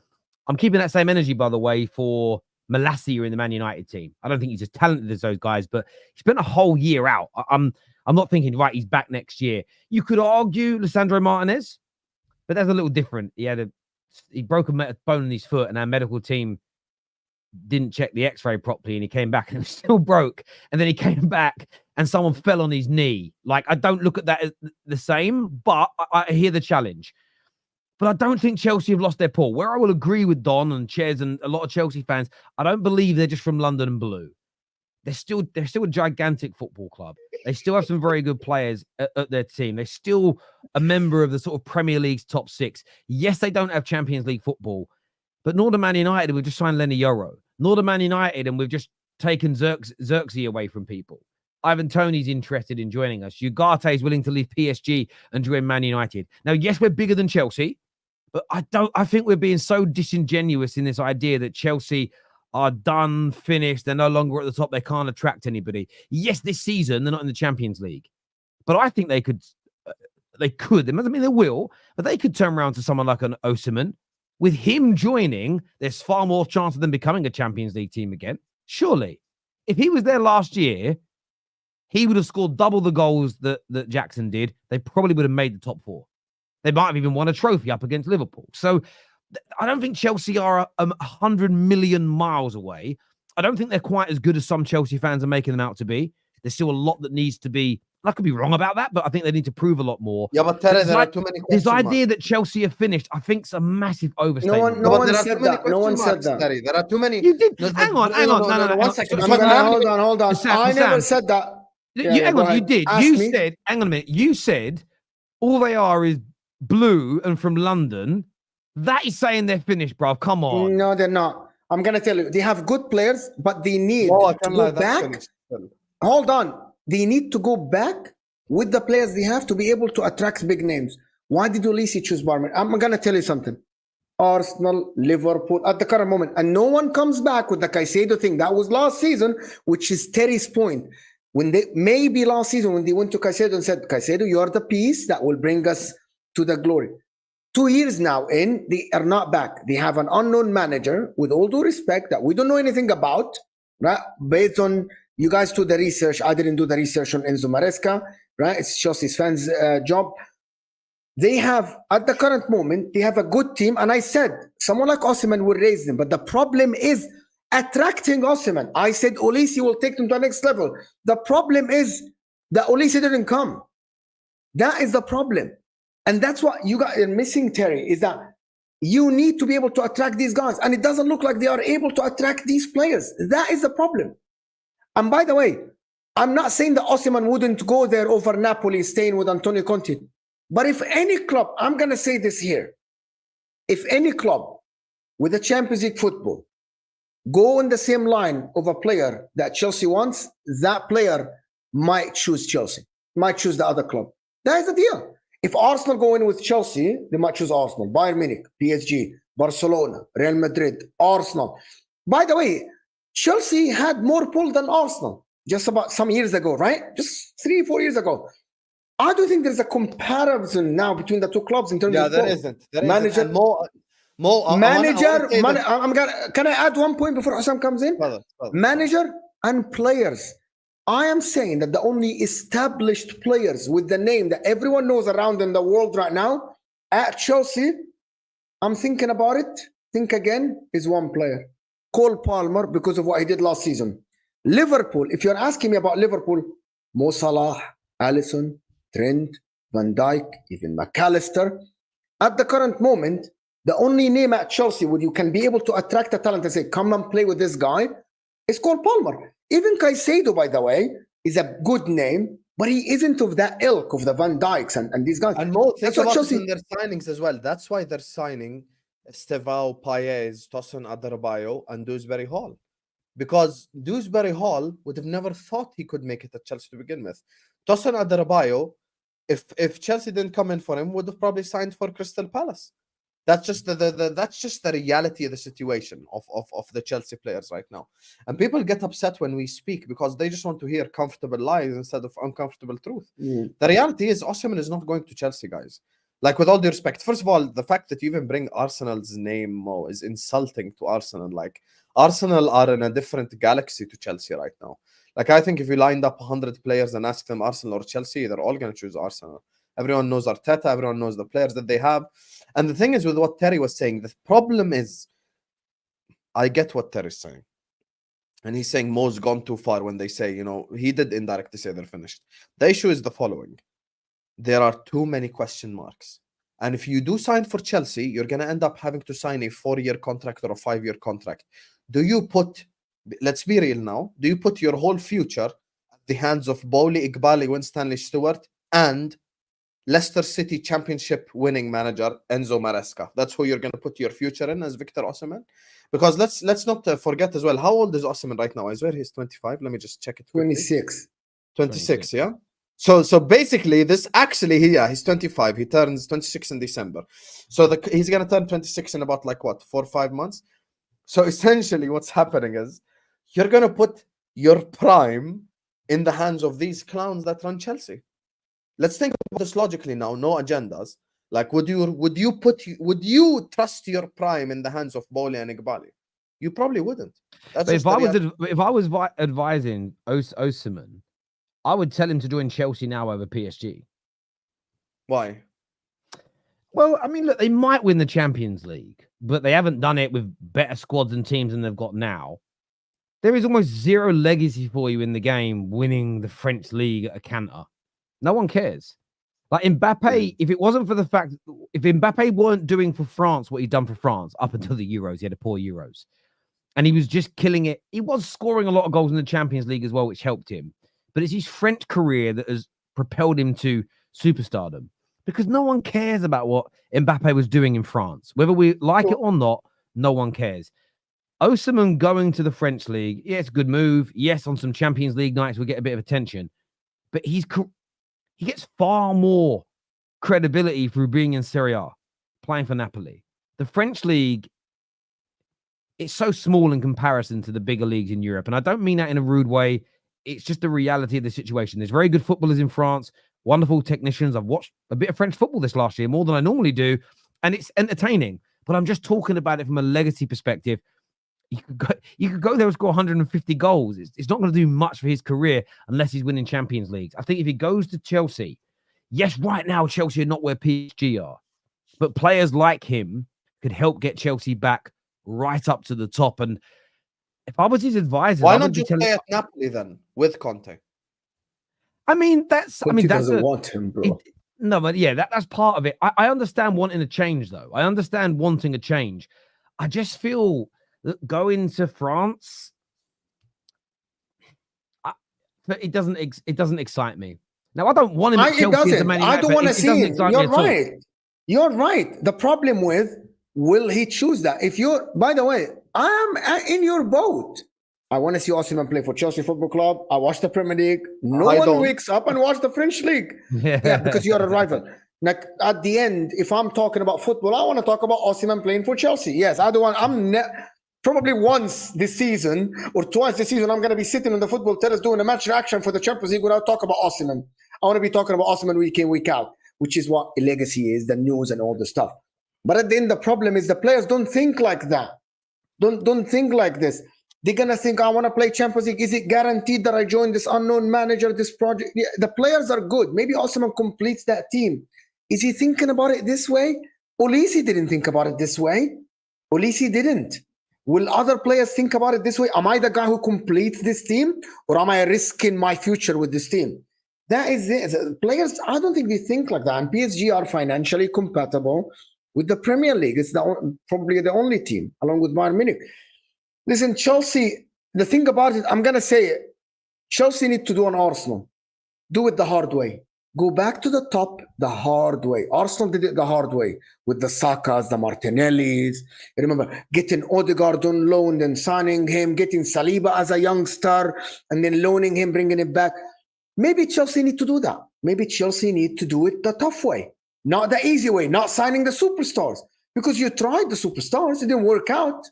Speaker 1: I'm keeping that same energy, by the way, for Malacia in the Man United team. I don't think he's as talented as those guys, but he spent a whole year out. I'm not thinking, right, he's back next year. You could argue Lisandro Martinez, but that's a little different. He broke a bone in his foot, and our medical team didn't check the x-ray properly, and he came back and it was still broke. And then he came back and someone fell on his knee. Like, I don't look at that as the same, but I hear the challenge. But I don't think Chelsea have lost their pull. Where I will agree with Don and Ches and a lot of Chelsea fans, I don't believe they're just from London and blue. They're still a gigantic football club. They still have some very good players at their team. They're still a member of the sort of Premier League's top 6. Yes, they don't have Champions League football, but nor do Man United. We've just signed Leny Yoro. Nor do Man United, and we've just taken Xerxes away from people. Ivan Toney's interested in joining us. Ugarte is willing to leave PSG and join Man United. Now, yes, we're bigger than Chelsea, but I think we're being so disingenuous in this idea that Chelsea are done, finished, they're no longer at the top, they can't attract anybody. Yes, this season, they're not in the Champions League. But I think they could, it doesn't mean they will, but they could turn around to someone like an Osimhen. With him joining, there's far more chance of them becoming a Champions League team again. Surely. If he was there last year, he would have scored double the goals that Jackson did. They probably would have made the top 4. They might have even won a trophy up against Liverpool. So I don't think Chelsea are 100 million miles away. I don't think they're quite as good as some Chelsea fans are making them out to be. There's still a lot that needs to be. I could be wrong about that, but I think they need to prove a lot more.
Speaker 2: Yeah, but Terry, there are too many questions.
Speaker 1: This idea that Chelsea are finished, I think, is a massive overstatement.
Speaker 3: No one said that. No one said that.
Speaker 2: Terry. There are too many.
Speaker 1: You did. Hang on. No.
Speaker 2: 1 second.
Speaker 3: Hold on. I never said that.
Speaker 1: Hang on. You did. You said. Hang on a minute. You said all they are is blue and from London. That is saying they're finished, bro. Come on.
Speaker 3: No, they're not. I'm gonna tell you, they have good players, but they need to go back. Hold on. They need to go back with the players they have to be able to attract big names. Why did Olise choose Barman? I'm going to tell you something. Arsenal, Liverpool, at the current moment, and no one comes back with the Caicedo thing. That was last season, which is Terry's point. When they, maybe last season, when they went to Caicedo and said, Caicedo, you are the piece that will bring us to the glory. 2 years now in, they are not back. They have an unknown manager, with all due respect, that we don't know anything about, right? Based on you guys do the research. I didn't do the research on Enzo Maresca, right? It's Chelsea's fans' job. They have, at the current moment, they have a good team. And I said, someone like Osimhen will raise them. But the problem is attracting Osimhen. I said Olise will take them to the next level. The problem is that Olise didn't come. That is the problem. And that's what you guys are missing, Terry, is that you need to be able to attract these guys. And it doesn't look like they are able to attract these players. That is the problem. And by the way, I'm not saying that Osimhen wouldn't go there over Napoli, staying with Antonio Conte. But if any club, I'm going to say this here, if any club with a Champions League football go in the same line of a player that Chelsea wants, that player might choose Chelsea, might choose the other club. That is the deal. If Arsenal go in with Chelsea, they might choose Arsenal, Bayern Munich, PSG, Barcelona, Real Madrid, Arsenal. By the way, Chelsea had more pull than Arsenal just about some years ago, right? Just 3-4 years ago. I don't think there's a comparison now between the two clubs in terms of
Speaker 2: there
Speaker 3: pull.
Speaker 2: isn't.
Speaker 3: Manager, can I add 1 point before Husam comes in? Manager and players. I am saying that the only established players with the name that everyone knows around in the world right now at Chelsea, I'm thinking about it, think again, is one player. Cole Palmer, because of what he did last season. Liverpool, if you're asking me about Liverpool, Mo Salah, Alisson, Trent, Van Dijk, even McAllister. At the current moment, the only name at Chelsea where you can be able to attract a talent and say, come and play with this guy, is Cole Palmer. Even Caicedo, by the way, is a good name, but he isn't of that ilk of the Van Dijks and these guys.
Speaker 2: And Mo, think about Chelsea in their signings as well. That's why they're signing Estevao, Paez, Tosin Adarabioyo, and Dewsbury Hall. Because Dewsbury Hall would have never thought he could make it at Chelsea to begin with. Tosin Adarabioyo, if Chelsea didn't come in for him, would have probably signed for Crystal Palace. That's just the reality of the situation of the Chelsea players right now. And people get upset when we speak because they just want to hear comfortable lies instead of uncomfortable truth. The reality is Osimhen is not going to Chelsea, guys. Like, with all due respect, first of all, the fact that you even bring Arsenal's name, Mo, is insulting to Arsenal. Like, Arsenal are in a different galaxy to Chelsea right now. Like, I think if you lined up 100 players and asked them Arsenal or Chelsea, they're all going to choose Arsenal. Everyone knows Arteta. Everyone knows the players that they have. And the thing is, with what Terry was saying, the problem is, I get what Terry's saying. And he's saying Mo's gone too far when they say, you know, he did indirectly say they're finished. The issue is the following. There are too many question marks. And if you do sign for Chelsea, you're going to end up having to sign a 4-year contract or a 5-year contract. Do you put, let's be real now, do you put your whole future at the hands of Bowley, Iqbali, Win Stanley Stewart, and Leicester City championship winning manager Enzo Maresca? That's who you're going to put your future in as Victor Osimhen? Because let's not forget as well, how old is Osimhen right now? I swear he's 25. Let me just check it quickly. 26, yeah? So basically, this actually, he's 25. He turns 26 in December. So he's going to turn 26 in about, like, what, 4 or 5 months? So essentially what's happening is you're going to put your prime in the hands of these clowns that run Chelsea. Let's think about this logically now, no agendas. Like, would you trust your prime in the hands of Bowley and Iqbali? You probably wouldn't. That's
Speaker 1: if I was advising Osimhen, I would tell him to join Chelsea now over PSG.
Speaker 2: Why?
Speaker 1: Well, I mean, look, they might win the Champions League, but they haven't done it with better squads and teams than they've got now. There is almost zero legacy for you in the game winning the French league at a canter. No one cares. Like Mbappe, if it wasn't for the fact, if Mbappe weren't doing for France what he'd done for France up until the Euros, he had a poor Euros, and he was just killing it. He was scoring a lot of goals in the Champions League as well, which helped him. But it's his French career that has propelled him to superstardom, because no one cares about what Mbappe was doing in France. Whether we like it or not, no one cares. Osimhen going to the French league, yes, good move. Yes, on some Champions League nights, we'll get a bit of attention. But he gets far more credibility through being in Serie A, playing for Napoli. The French league, it's so small in comparison to the bigger leagues in Europe. And I don't mean that in a rude way. It's just the reality of the situation. There's very good footballers in France, wonderful technicians. I've watched a bit of French football this last year, more than I normally do, and it's entertaining. But I'm just talking about it from a legacy perspective. You could go there and score 150 goals. It's not going to do much for his career unless he's winning Champions Leagues. I think if he goes to Chelsea, yes, right now Chelsea are not where PSG are, but players like him could help get Chelsea back right up to the top. And if I was his advisor,
Speaker 2: why not just play at Napoli then with Conte?
Speaker 1: I mean, that's
Speaker 3: doesn't want him, bro.
Speaker 1: No, but yeah, that's part of it. I understand wanting a change, though. I understand wanting a change. I just feel that going to France, it doesn't excite me. Now, I don't want him at Chelsea as a Man United.
Speaker 3: I don't want to see him. You're right. You're right. The problem with, will he choose that? If you're, by the way, I'm in your boat. I want to see Osimhen play for Chelsea Football Club. I watch the Premier League. No one wakes up and watch the French league. Yeah, because you're a rival. Like at the end, if I'm talking about football, I want to talk about Osimhen playing for Chelsea. Yes, I don't want. Probably once this season or twice this season, I'm going to be sitting on the football terrace doing a match reaction for the Champions League without talk about Osimhen. I want to be talking about Osimhen week in, week out, which is what a legacy is, the news and all the stuff. But at the end, the problem is the players don't think like that. Don't think like this. They're going to think, I want to play Champions League. Is it guaranteed that I join this unknown manager, this project? Yeah, the players are good. Maybe Osimhen completes that team. Is he thinking about it this way? Olise didn't think about it this way. Olise didn't. Will other players think about it this way? Am I the guy who completes this team, or am I risking my future with this team? That is it. Players, I don't think they think like that. And PSG are financially compatible with the Premier League. It's probably the only team, along with Bayern Munich. Listen, Chelsea, the thing about it, I'm going to say it. Chelsea need to do an Arsenal. Do it the hard way. Go back to the top the hard way. Arsenal did it the hard way with the Sakas, the Martinellis. Remember, getting Odegaard on loan, then signing him, getting Saliba as a youngster, and then loaning him, bringing him back. Maybe Chelsea need to do that. Maybe Chelsea need to do it the tough way, not the easy way, not signing the superstars. Because you tried the superstars, it didn't work out.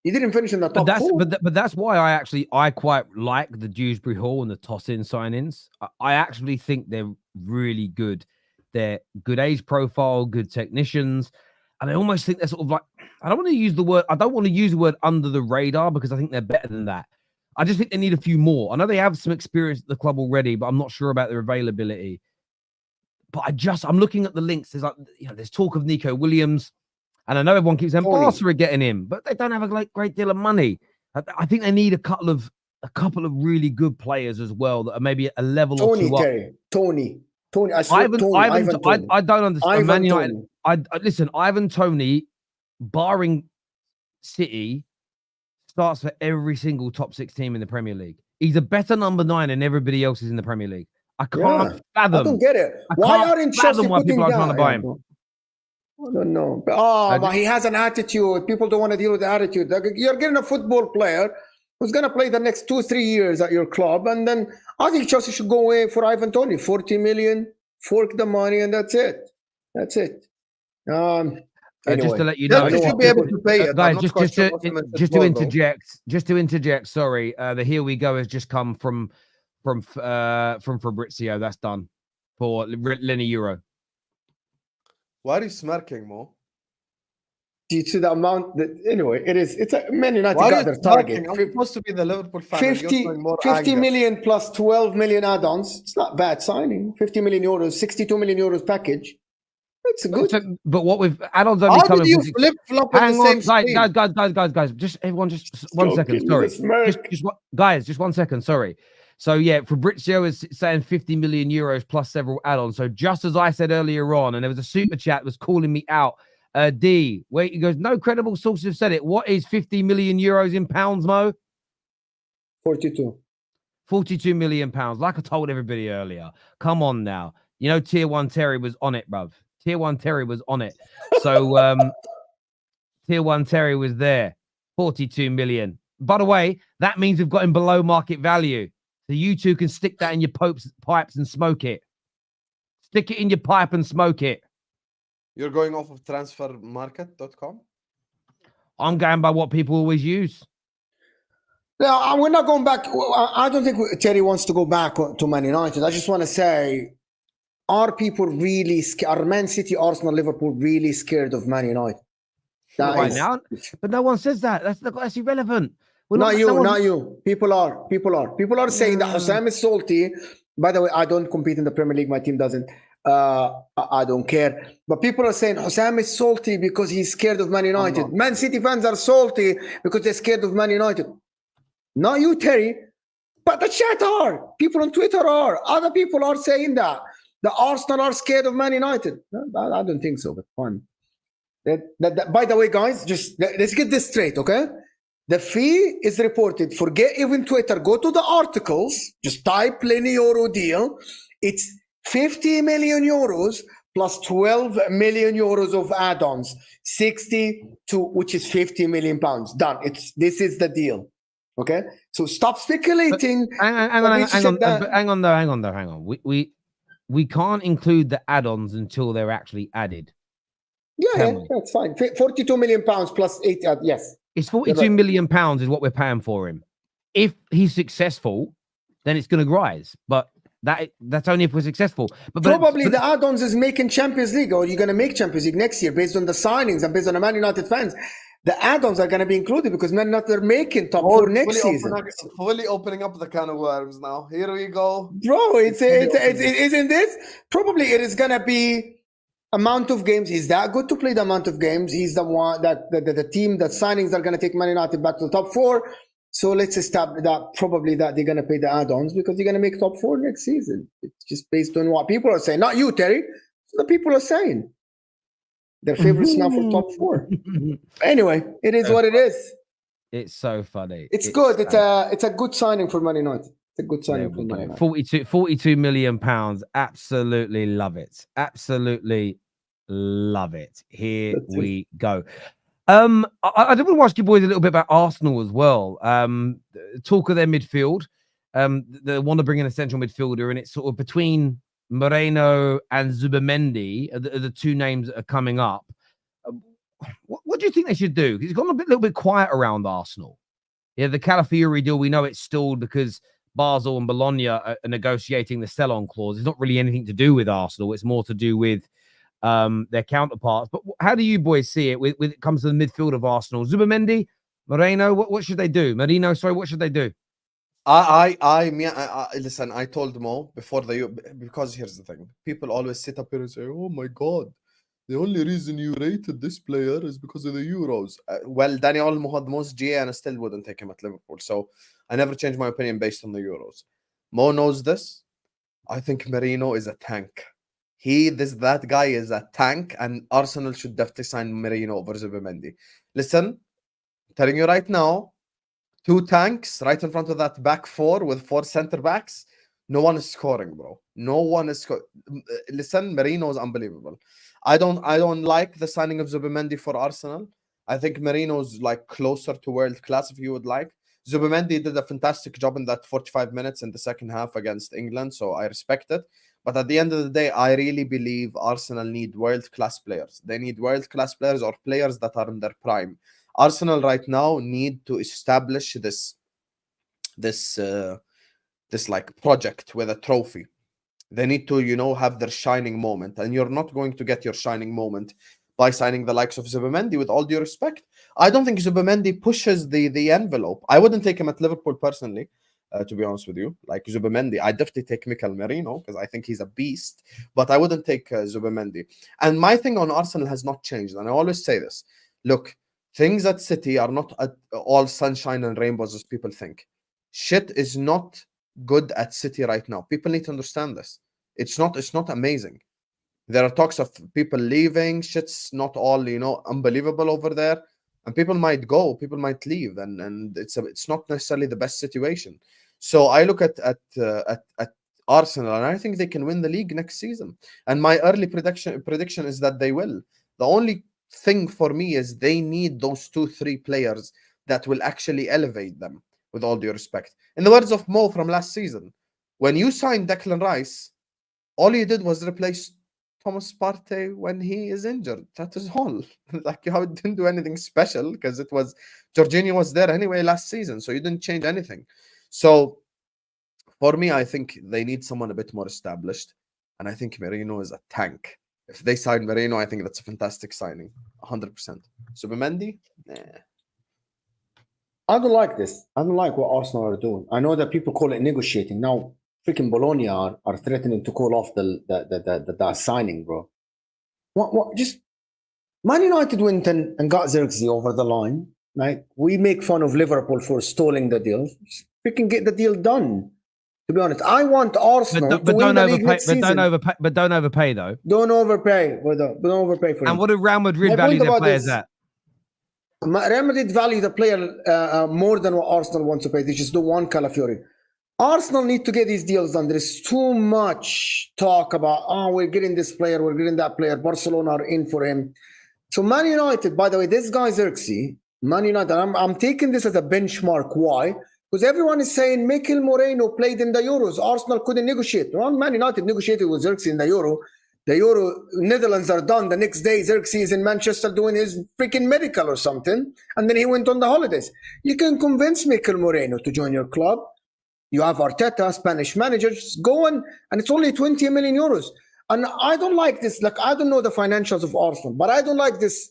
Speaker 3: You didn't finish in the top four.
Speaker 1: But that's why I quite like the Dewsbury Hall and the toss-in signings. I actually think they're really good. They're good age profile, good technicians. And I almost think they're sort of like, I don't want to use the word under the radar, because I think they're better than that. I just think they need a few more. I know they have some experience at the club already, but I'm not sure about their availability. But I'm looking at the links. There's talk of Nico Williams. And I know everyone keeps saying Barca are getting him, but they don't have a great deal of money. I think they need a couple of really good players as well that are maybe a level or two up.
Speaker 3: Tony.
Speaker 1: I don't understand. Man United. Listen, Ivan Toney, barring City, starts for every single top 6 team in the Premier League. He's a better number 9 than everybody else is in the Premier League. I can't fathom.
Speaker 3: I don't get it. Why aren't Chelsea
Speaker 1: why people are trying to buy him?
Speaker 3: I don't know. But he has an attitude. People don't want to deal with the attitude. You're getting a football player who's going to play the next 2-3 years at your club. And then I think Chelsea should go away for Ivan Toney. 40 million, fork the money, and that's it. That's it. Anyway,
Speaker 1: just to let you know,
Speaker 2: you should be able to pay it.
Speaker 1: Guys, just to interject. Sorry, the here we go has just come from Fabrizio. That's done for Leny Yoro.
Speaker 2: Why are you smirking, Mo?
Speaker 3: Due to the amount that, anyway, it's a Man United got their target.
Speaker 2: I'm supposed to be the Liverpool fan.
Speaker 3: 50 million plus 12 million add-ons. It's not bad signing. 50 million euros, 62 million euros package. It's good.
Speaker 1: But what with add-ons only
Speaker 2: How
Speaker 1: coming
Speaker 2: did you
Speaker 1: for
Speaker 2: flip-flop in
Speaker 1: hang
Speaker 2: the
Speaker 1: on,
Speaker 2: same stream?
Speaker 1: guys, just everyone, just one second.
Speaker 3: Joking with
Speaker 1: Sorry,
Speaker 3: a smirk.
Speaker 1: guys, just 1 second. Sorry. So yeah, Fabrizio is saying 50 million euros plus several add-ons. So just as I said earlier on, and there was a super chat was calling me out. D, wait, he goes, no credible sources have said it. What is 50 million euros in pounds, Mo? 42 million pounds. Like I told everybody earlier. Come on now. You know, Tier 1 Terry was on it, bruv. Tier 1 Terry was on it. So Tier 1 Terry was there. 42 million. By the way, that means we've got him below market value. So you two can stick that in your pipes and smoke it. Stick it in your pipe and smoke it.
Speaker 2: You're going off of transfermarket.com?
Speaker 1: I'm going by what people always use.
Speaker 3: No, we're not going back. I don't think Terry wants to go back to Man United. I just want to say, are people really scared? Are Man City, Arsenal, Liverpool really scared of Man United?
Speaker 1: Right now, but no one says that. That's irrelevant.
Speaker 3: Not you. People are saying that Husam is salty. By the way, I don't compete in the Premier League. My team doesn't. I don't care. But people are saying Husam is salty because he's scared of Man United. Man City fans are salty because they're scared of Man United. Not you, Terry. But the chat are. People on Twitter are. Other people are saying that. The Arsenal are scared of Man United. I don't think so, but fine. By the way, guys, just let's get this straight, okay? The fee is reported. Forget even Twitter. Go to the articles. Just type Leny Yoro deal. It's 50 million euros plus 12 million euros of add-ons. 62, which is 50 million pounds. Done. This is the deal. Okay? So stop speculating.
Speaker 1: Hang on. We can't include the add-ons until they're actually added.
Speaker 3: Yeah, that's fine. 42 million pounds plus 8. Yes.
Speaker 1: It's 42 million pounds is what we're paying for him. If he's successful, then it's going to rise. But that's only if we're successful. But
Speaker 3: probably the add-ons is making Champions League, or you're going to make Champions League next year based on the signings and based on the Man United fans. The add-ons are going to be included because Man United are making top 4 next season.
Speaker 2: Fully opening up the can of worms now. Here we go.
Speaker 3: Bro, isn't this? Probably it is going to be amount of games. He's that good to play the amount of games. He's the one that the team that signings are going to take Man United back to the top 4. So let's establish that probably that they're going to pay the add-ons because they're going to make top 4 next season. It's just based on what people are saying. Not you, Terry. The people are saying. They're favorites now for top 4. Anyway, it is what it is.
Speaker 1: It's so funny.
Speaker 3: It's good. It's a good signing for Man United. It's a good signing for Man United.
Speaker 1: 42 million pounds. Absolutely love it. Absolutely love it. Here we go. I did want to ask you boys a little bit about Arsenal as well. Talk of their midfield. They want to bring in a central midfielder, and it's sort of between Merino and Zubimendi are the two names that are coming up. What do you think they should do? It's gone a little bit quiet around Arsenal. Yeah, the Calafiori deal, we know it's stalled because Basel and Bologna are negotiating the sell-on clause. It's not really anything to do with Arsenal. It's more to do with their counterparts. But how do you boys see it when it comes to the midfield of Arsenal? Zubimendi, Merino, what should they do? Merino, sorry, what should they do?
Speaker 2: Listen, I told Mo before because here's the thing. People always sit up here and say, oh my God, the only reason you rated this player is because of the Euros. Well, Dani Olmo had most GA and I still wouldn't take him at Liverpool. So I never changed my opinion based on the Euros. Mo knows this. I think Merino is a tank. That guy is a tank, and Arsenal should definitely sign Merino over Zubimendi. Listen, I'm telling you right now, 2 tanks right in front of that back 4 with 4 center backs. No one is scoring, bro. No one is scoring. Listen, Merino is unbelievable. I don't like the signing of Zubimendi for Arsenal. I think Merino's like closer to world class, if you would like. Zubimendi did a fantastic job in that 45 minutes in the second half against England, so I respect it. But at the end of the day, I really believe Arsenal need world-class players. They need world-class players or players that are in their prime. Arsenal right now need to establish this like project with a trophy. They need to, have their shining moment. And you're not going to get your shining moment by signing the likes of Zubimendi, with all due respect. I don't think Zubimendi pushes the envelope. I wouldn't take him at Liverpool personally. To be honest with you, like Zubimendi, I definitely take Merino because I think he's a beast, but I wouldn't take Zubimendi. And my thing on Arsenal has not changed, and I always say this: look, things at City are not all sunshine and rainbows as people think. Shit is not good at City right now. People need to understand this. It's not amazing. There are talks of people leaving. Shit's not all unbelievable over there, and people might go, people might leave, and it's not necessarily the best situation. So I look at Arsenal, and I think they can win the league next season. And my early prediction is that they will. The only thing for me is they need those 2-3 players that will actually elevate them. With all due respect, in the words of Mo from last season, when you signed Declan Rice, all you did was replace Thomas Partey when he is injured. That is all. Like, you didn't do anything special because it was Jorginho was there anyway last season, so you didn't change anything. So for me, I think they need someone a bit more established, and I think Merino is a tank. If they sign Merino, I think that's a fantastic signing, 100%. Zubimendi,
Speaker 3: I don't like this. I don't like what Arsenal are doing. I know that people call it negotiating. Now, freaking Bologna are threatening to call off the signing, bro. What? Just Man United went and got Xerxes over the line. Like, we make fun of Liverpool for stalling the deal. Just freaking get the deal done. To be honest, I want Arsenal to win the league next season.
Speaker 1: But don't overpay though.
Speaker 3: Don't overpay. Don't overpay for him.
Speaker 1: And what do Real Madrid value their players at?
Speaker 3: Real Madrid value the player more than what Arsenal wants to pay. They just don't want Calafiori. Arsenal need to get these deals done. There's too much talk about, we're getting this player, we're getting that player. Barcelona are in for him. So Man United, by the way, this guy Xerxes, Man United, I'm taking this as a benchmark. Why? Because everyone is saying Mikel Moreno played in the Euros. Arsenal couldn't negotiate. Well, Man United negotiated with Xerxes in the Euro. The Euro, Netherlands are done. The next day, Xerxes is in Manchester doing his freaking medical or something. And then he went on the holidays. You can convince Mikel Moreno to join your club. You have Arteta, Spanish manager, just go on. And it's only 20 million euros. And I don't like this. Like, I don't know the financials of Arsenal, but I don't like this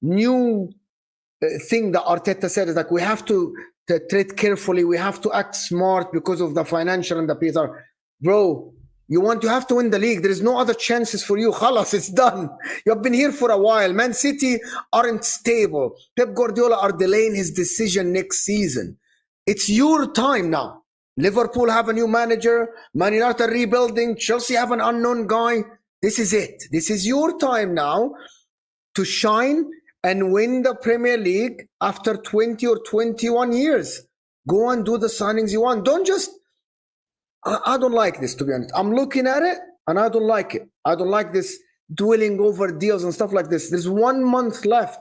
Speaker 3: new thing that Arteta said is like, we have to tread carefully. We have to act smart because of the financial and the PSR. Bro, you have to win the league. There is no other chances for you. Khalas, it's done. You have been here for a while. Man City aren't stable. Pep Guardiola are delaying his decision next season. It's your time now. Liverpool have a new manager. Man United rebuilding. Chelsea have an unknown guy. This is it. This is your time now to shine and win the Premier League after 20 or 21 years. Go and do the signings you want. Don't just... I don't like this, to be honest. I'm looking at it and I don't like it. I don't like this dwelling over deals and stuff like this. There's 1 month left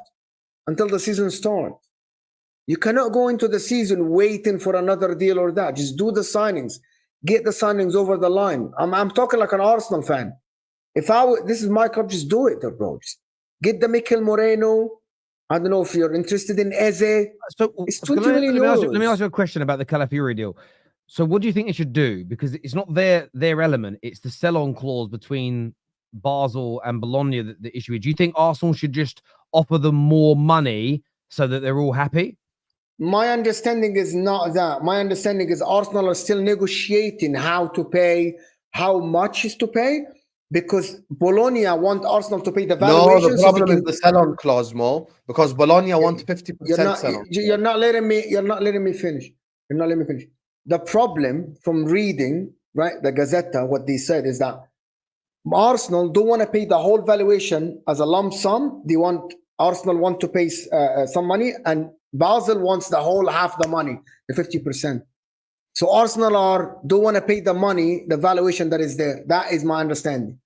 Speaker 3: until the season starts. You cannot go into the season waiting for another deal or that. Just do the signings. Get the signings over the line. I'm talking like an Arsenal fan. If this is my club, just do it, bro. Just get the Mikel Moreno. I don't know if you're interested in Eze.
Speaker 1: So
Speaker 3: it's 20 million euros.
Speaker 1: Let me ask you a question about the Calafiori deal. So what do you think they should do? Because it's not their element. It's the sell-on clause between Basel and Bologna that the issue is. Do you think Arsenal should just offer them more money so that they're all happy?
Speaker 3: My understanding is not that. My understanding is Arsenal are still negotiating how to pay, how much is to pay, because Bologna want Arsenal to pay the valuation.
Speaker 2: No, the problem is the sell-on clause, Mo, because Bologna want 50% sell-on.
Speaker 3: You're not letting me finish. You're not letting me finish. The problem from reading, right, the Gazzetta, what they said is that Arsenal don't want to pay the whole valuation as a lump sum. Arsenal want to pay some money, and Basel wants the whole half the money, the 50%. So Arsenal don't want to pay the money, the valuation that is there. That is my understanding.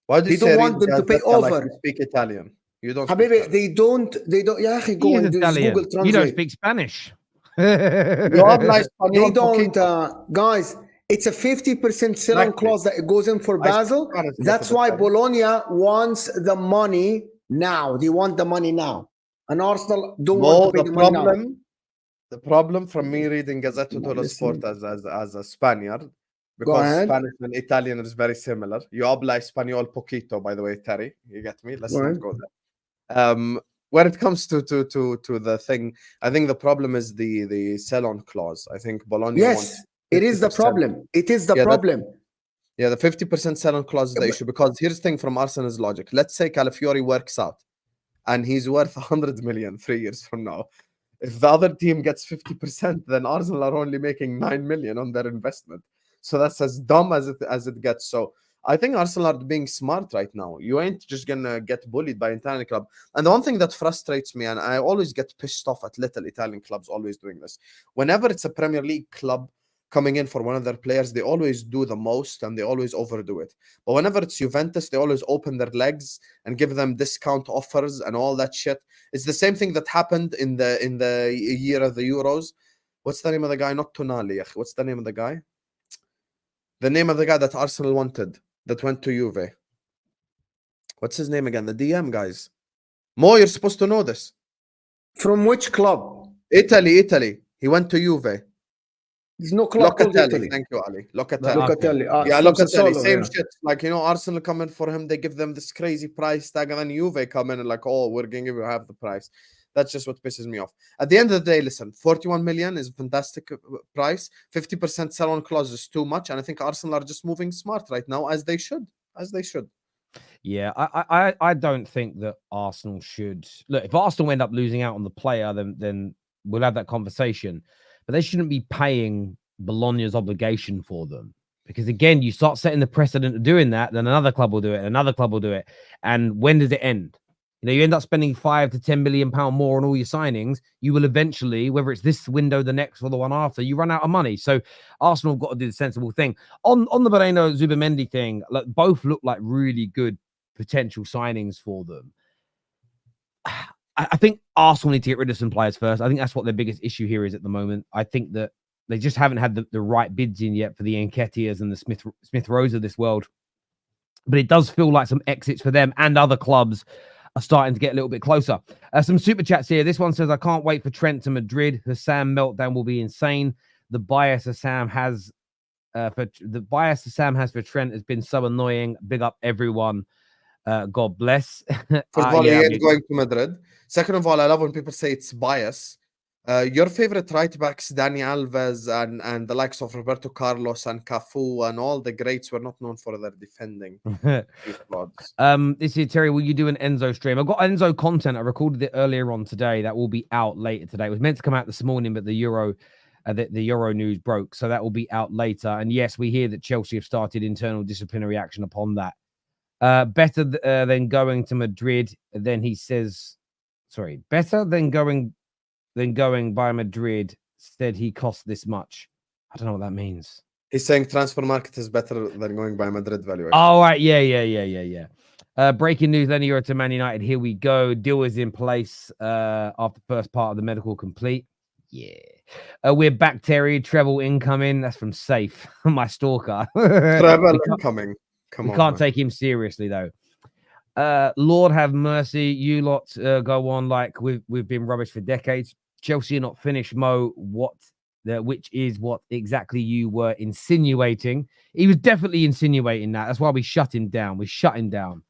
Speaker 2: Why do you
Speaker 3: don't want them to pay over?
Speaker 2: Like you speak Italian. You don't.
Speaker 3: Habibi, they don't. Yeah, go and do Google Translate.
Speaker 1: You don't speak Spanish.
Speaker 3: They don't, guys. It's a 50% sell-on clause that goes in for Basel. That's why Bologna wants the money now. They want the money now. And Arsenal don't want to pay the money now.
Speaker 2: The problem from me reading Gazzetta dello Sport as a Spaniard, because Spanish and Italian is very similar. Yo habla español poquito, by the way, Terry. You get me? Let's not go there. when it comes to the thing, I think the problem is the sell-on clause. I think Bologna
Speaker 3: Yes,
Speaker 2: wants
Speaker 3: it is the
Speaker 2: 50%.
Speaker 3: problem. It is the
Speaker 2: Yeah,
Speaker 3: problem.
Speaker 2: Yeah, the 50% sell-on clause is the issue, because here's the thing from Arsenal's logic. Let's say Calafiori works out and he's worth 100 million 3 years from now. If the other team gets 50%, then Arsenal are only making 9 million on their investment. So that's as dumb as it gets. So I think Arsenal are being smart right now. You ain't just gonna get bullied by an Italian club. And the one thing that frustrates me, and I always get pissed off at little Italian clubs always doing this, whenever it's a Premier League club coming in for one of their players, they always do the most and they always overdo it. But whenever it's Juventus, they always open their legs and give them discount offers and all that shit. It's the same thing that happened in the year of the Euros. What's the name of the guy? Not Tonali. What's the name of the guy? The name of the guy that Arsenal wanted, that went to Juve. What's his name again? The DM guys. Mo, you're supposed to know this.
Speaker 3: From which club?
Speaker 2: Italy. He went to Juve.
Speaker 3: There's no club called Italy.
Speaker 2: Thank you, Ali. Locatelli.
Speaker 3: Locatelli.
Speaker 2: Yeah,
Speaker 3: from
Speaker 2: Locatelli.
Speaker 3: Sassuolo,
Speaker 2: Same
Speaker 3: yeah.
Speaker 2: shit. Like, Arsenal come in for him. They give them this crazy price tag, and then Juve come in and like, oh, we're going to give you half the price. That's just what pisses me off. At the end of the day, listen, 41 million is a fantastic price. 50% sell-on clause is too much. And I think Arsenal are just moving smart right now, as they should.
Speaker 1: Yeah, I don't think that Arsenal should look. If Arsenal end up losing out on the player, then we'll have that conversation. But they shouldn't be paying Bologna's obligation for them, because again, you start setting the precedent of doing that, then another club will do it, and another club will do it. And when does it end? You end up spending £5 to £10 million more on all your signings. You will eventually, whether it's this window, the next, or the one after, you run out of money. So Arsenal have got to do the sensible thing. On the Merino Zubimendi thing, like, both look like really good potential signings for them. I think Arsenal need to get rid of some players first. I think that's what their biggest issue here is at the moment. I think that they just haven't had the right bids in yet for the Nketiahs and the Smith Rose of this world. But it does feel like some exits for them and other clubs are starting to get a little bit closer. Some super chats here. This one says, I can't wait for Trent to Madrid. Husam meltdown will be insane. The bias Husam has for Trent has been so annoying. Big up everyone. God bless.
Speaker 2: First of all, he ain't going to Madrid. Second of all, I love when people say it's bias. Your favorite right backs, Dani Alves and the likes of Roberto Carlos and Cafu and all the greats, were not known for their defending.
Speaker 1: This is Terry. Will you do an Enzo stream? I've got Enzo content. I recorded it earlier on today. That will be out later today. It was meant to come out this morning, but the Euro news broke, so that will be out later. And yes, we hear that Chelsea have started internal disciplinary action upon that. Better than going to Madrid. Then he says, sorry, better than going by Madrid. Said he cost this much. I don't know what that means.
Speaker 2: He's saying transfer market is better than going by Madrid valuation.
Speaker 1: Oh, right. Yeah. Breaking news, Leny Yoro to Man United. Here we go. Deal is in place after first part of the medical complete. Yeah. We're back, Terry. Treble incoming. That's from Safe, my stalker.
Speaker 2: Treble incoming.
Speaker 1: We can't take him seriously, though. Lord have mercy. You lot go on like we've been rubbish for decades. Chelsea are not finished, Mo. Which is what exactly you were insinuating. He was definitely insinuating that. That's why we shut him down. We shut him down.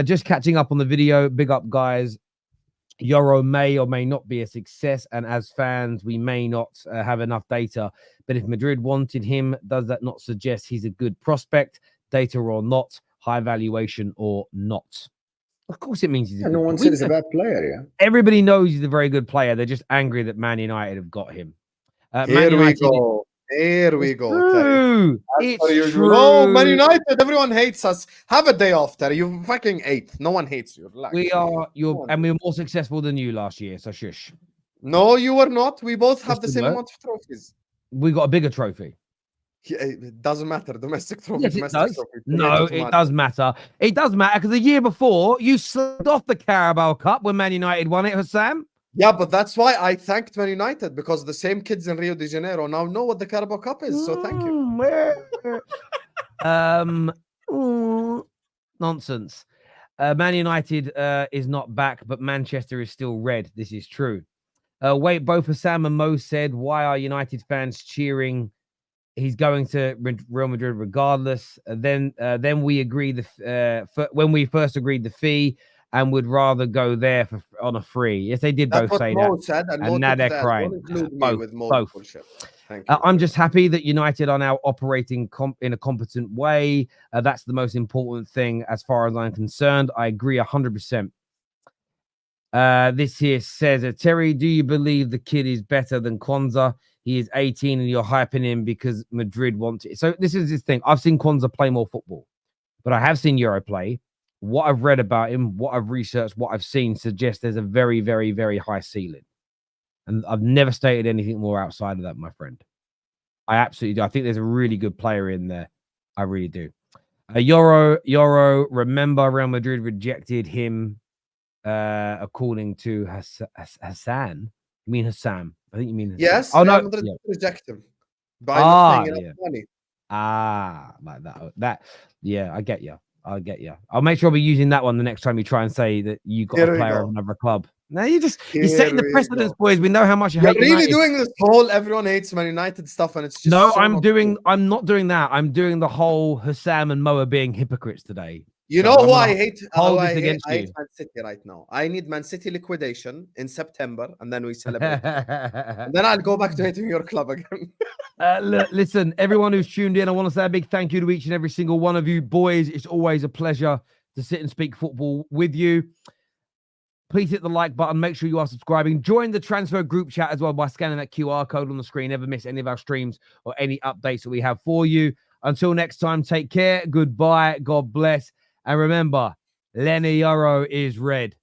Speaker 1: Just catching up on the video. Big up, guys. Yoro may or may not be a success, and as fans, we may not have enough data. But if Madrid wanted him, does that not suggest he's a good prospect? Data or not, high valuation or not? Of course, it means he's a good
Speaker 3: no one said he's a bad player. Yeah,
Speaker 1: everybody knows he's a very good player. They're just angry that Man United have got him.
Speaker 2: Here we go.
Speaker 1: True. It's true.
Speaker 2: Oh, Man United, everyone hates us. Have a day off, Terry. You fucking eighth. No one hates you. Relax.
Speaker 1: We are and we were more successful than you last year, so shush.
Speaker 2: No, you were not. We both have the same amount of trophies.
Speaker 1: We got a bigger trophy.
Speaker 2: Yeah, it doesn't matter. Domestic trophy.
Speaker 1: Yes,
Speaker 2: domestic
Speaker 1: it does.
Speaker 2: Trophy.
Speaker 1: No, it does matter. It does matter because the year before you slipped off the Carabao Cup when Man United won it, Husam.
Speaker 2: Yeah, but that's why I thanked Man United, because the same kids in Rio de Janeiro now know what the Carabao Cup is. So thank
Speaker 1: you. Nonsense. Man United is not back, but Manchester is still red. This is true. Wait, both Husam and Mo said, why are United fans cheering? He's going to Real Madrid regardless. Then we agreed when we first agreed the fee, and would rather go there on a free. Yes, they did
Speaker 2: That's
Speaker 1: both
Speaker 2: what
Speaker 1: say
Speaker 2: Mo
Speaker 1: that.
Speaker 2: said, and Mo
Speaker 1: And now
Speaker 2: took
Speaker 1: they're
Speaker 2: that.
Speaker 1: crying.
Speaker 2: Don't include me
Speaker 1: Both,
Speaker 2: with Mo's
Speaker 1: both.
Speaker 2: bullshit. Thank you.
Speaker 1: I'm just happy that United are now operating in a competent way. That's the most important thing as far as I'm concerned. I agree 100%. This here says, Terry, do you believe the kid is better than Kwanzaa? He is 18 and you're hyping him because Madrid want it. So this is his thing. I've seen Kwanzaa play more football, but I have seen Yoro play. What I've read about him, what I've researched, what I've seen suggests there's a very, very, very high ceiling. And I've never stated anything more outside of that, my friend. I absolutely do. I think there's a really good player in there. I really do. Yoro, remember Real Madrid rejected him according to Hassan. You mean Husam? I think you mean Husam.
Speaker 2: Yes.
Speaker 1: Oh,
Speaker 2: Real
Speaker 1: no.
Speaker 2: Madrid
Speaker 1: Yeah.
Speaker 2: reject him by not paying
Speaker 1: yeah.
Speaker 2: enough money.
Speaker 1: Like that. Yeah, I get you. I'll make sure we're using that one the next time you try and say that you got
Speaker 2: Here
Speaker 1: a
Speaker 2: we
Speaker 1: player
Speaker 2: go.
Speaker 1: of another club. No, you're
Speaker 2: Here
Speaker 1: setting the
Speaker 2: we
Speaker 1: precedence,
Speaker 2: go.
Speaker 1: boys. We know how much you
Speaker 2: You're
Speaker 1: hate
Speaker 2: really
Speaker 1: United.
Speaker 2: doing this whole everyone hates Man United stuff, and it's just
Speaker 1: No,
Speaker 2: so
Speaker 1: I'm
Speaker 2: not
Speaker 1: doing.
Speaker 2: true.
Speaker 1: I'm not doing that. I'm doing the whole Husam and Moa being hypocrites today.
Speaker 2: You
Speaker 1: So
Speaker 2: know
Speaker 1: I'm
Speaker 2: who
Speaker 1: gonna
Speaker 2: I hate?
Speaker 1: hold
Speaker 2: Who
Speaker 1: this
Speaker 2: I hate?
Speaker 1: against
Speaker 2: I hate
Speaker 1: you.
Speaker 2: Man City right now. I need Man City liquidation in September, and then we celebrate. And then I'll go back to hating your club again.
Speaker 1: Listen, everyone who's tuned in, I want to say a big thank you to each and every single one of you, boys. It's always a pleasure to sit and speak football with you. Please hit the like button. Make sure you are subscribing. Join the transfer group chat as well by scanning that QR code on the screen. Never miss any of our streams or any updates that we have for you. Until next time, take care. Goodbye. God bless. And remember, Leny Yoro is red.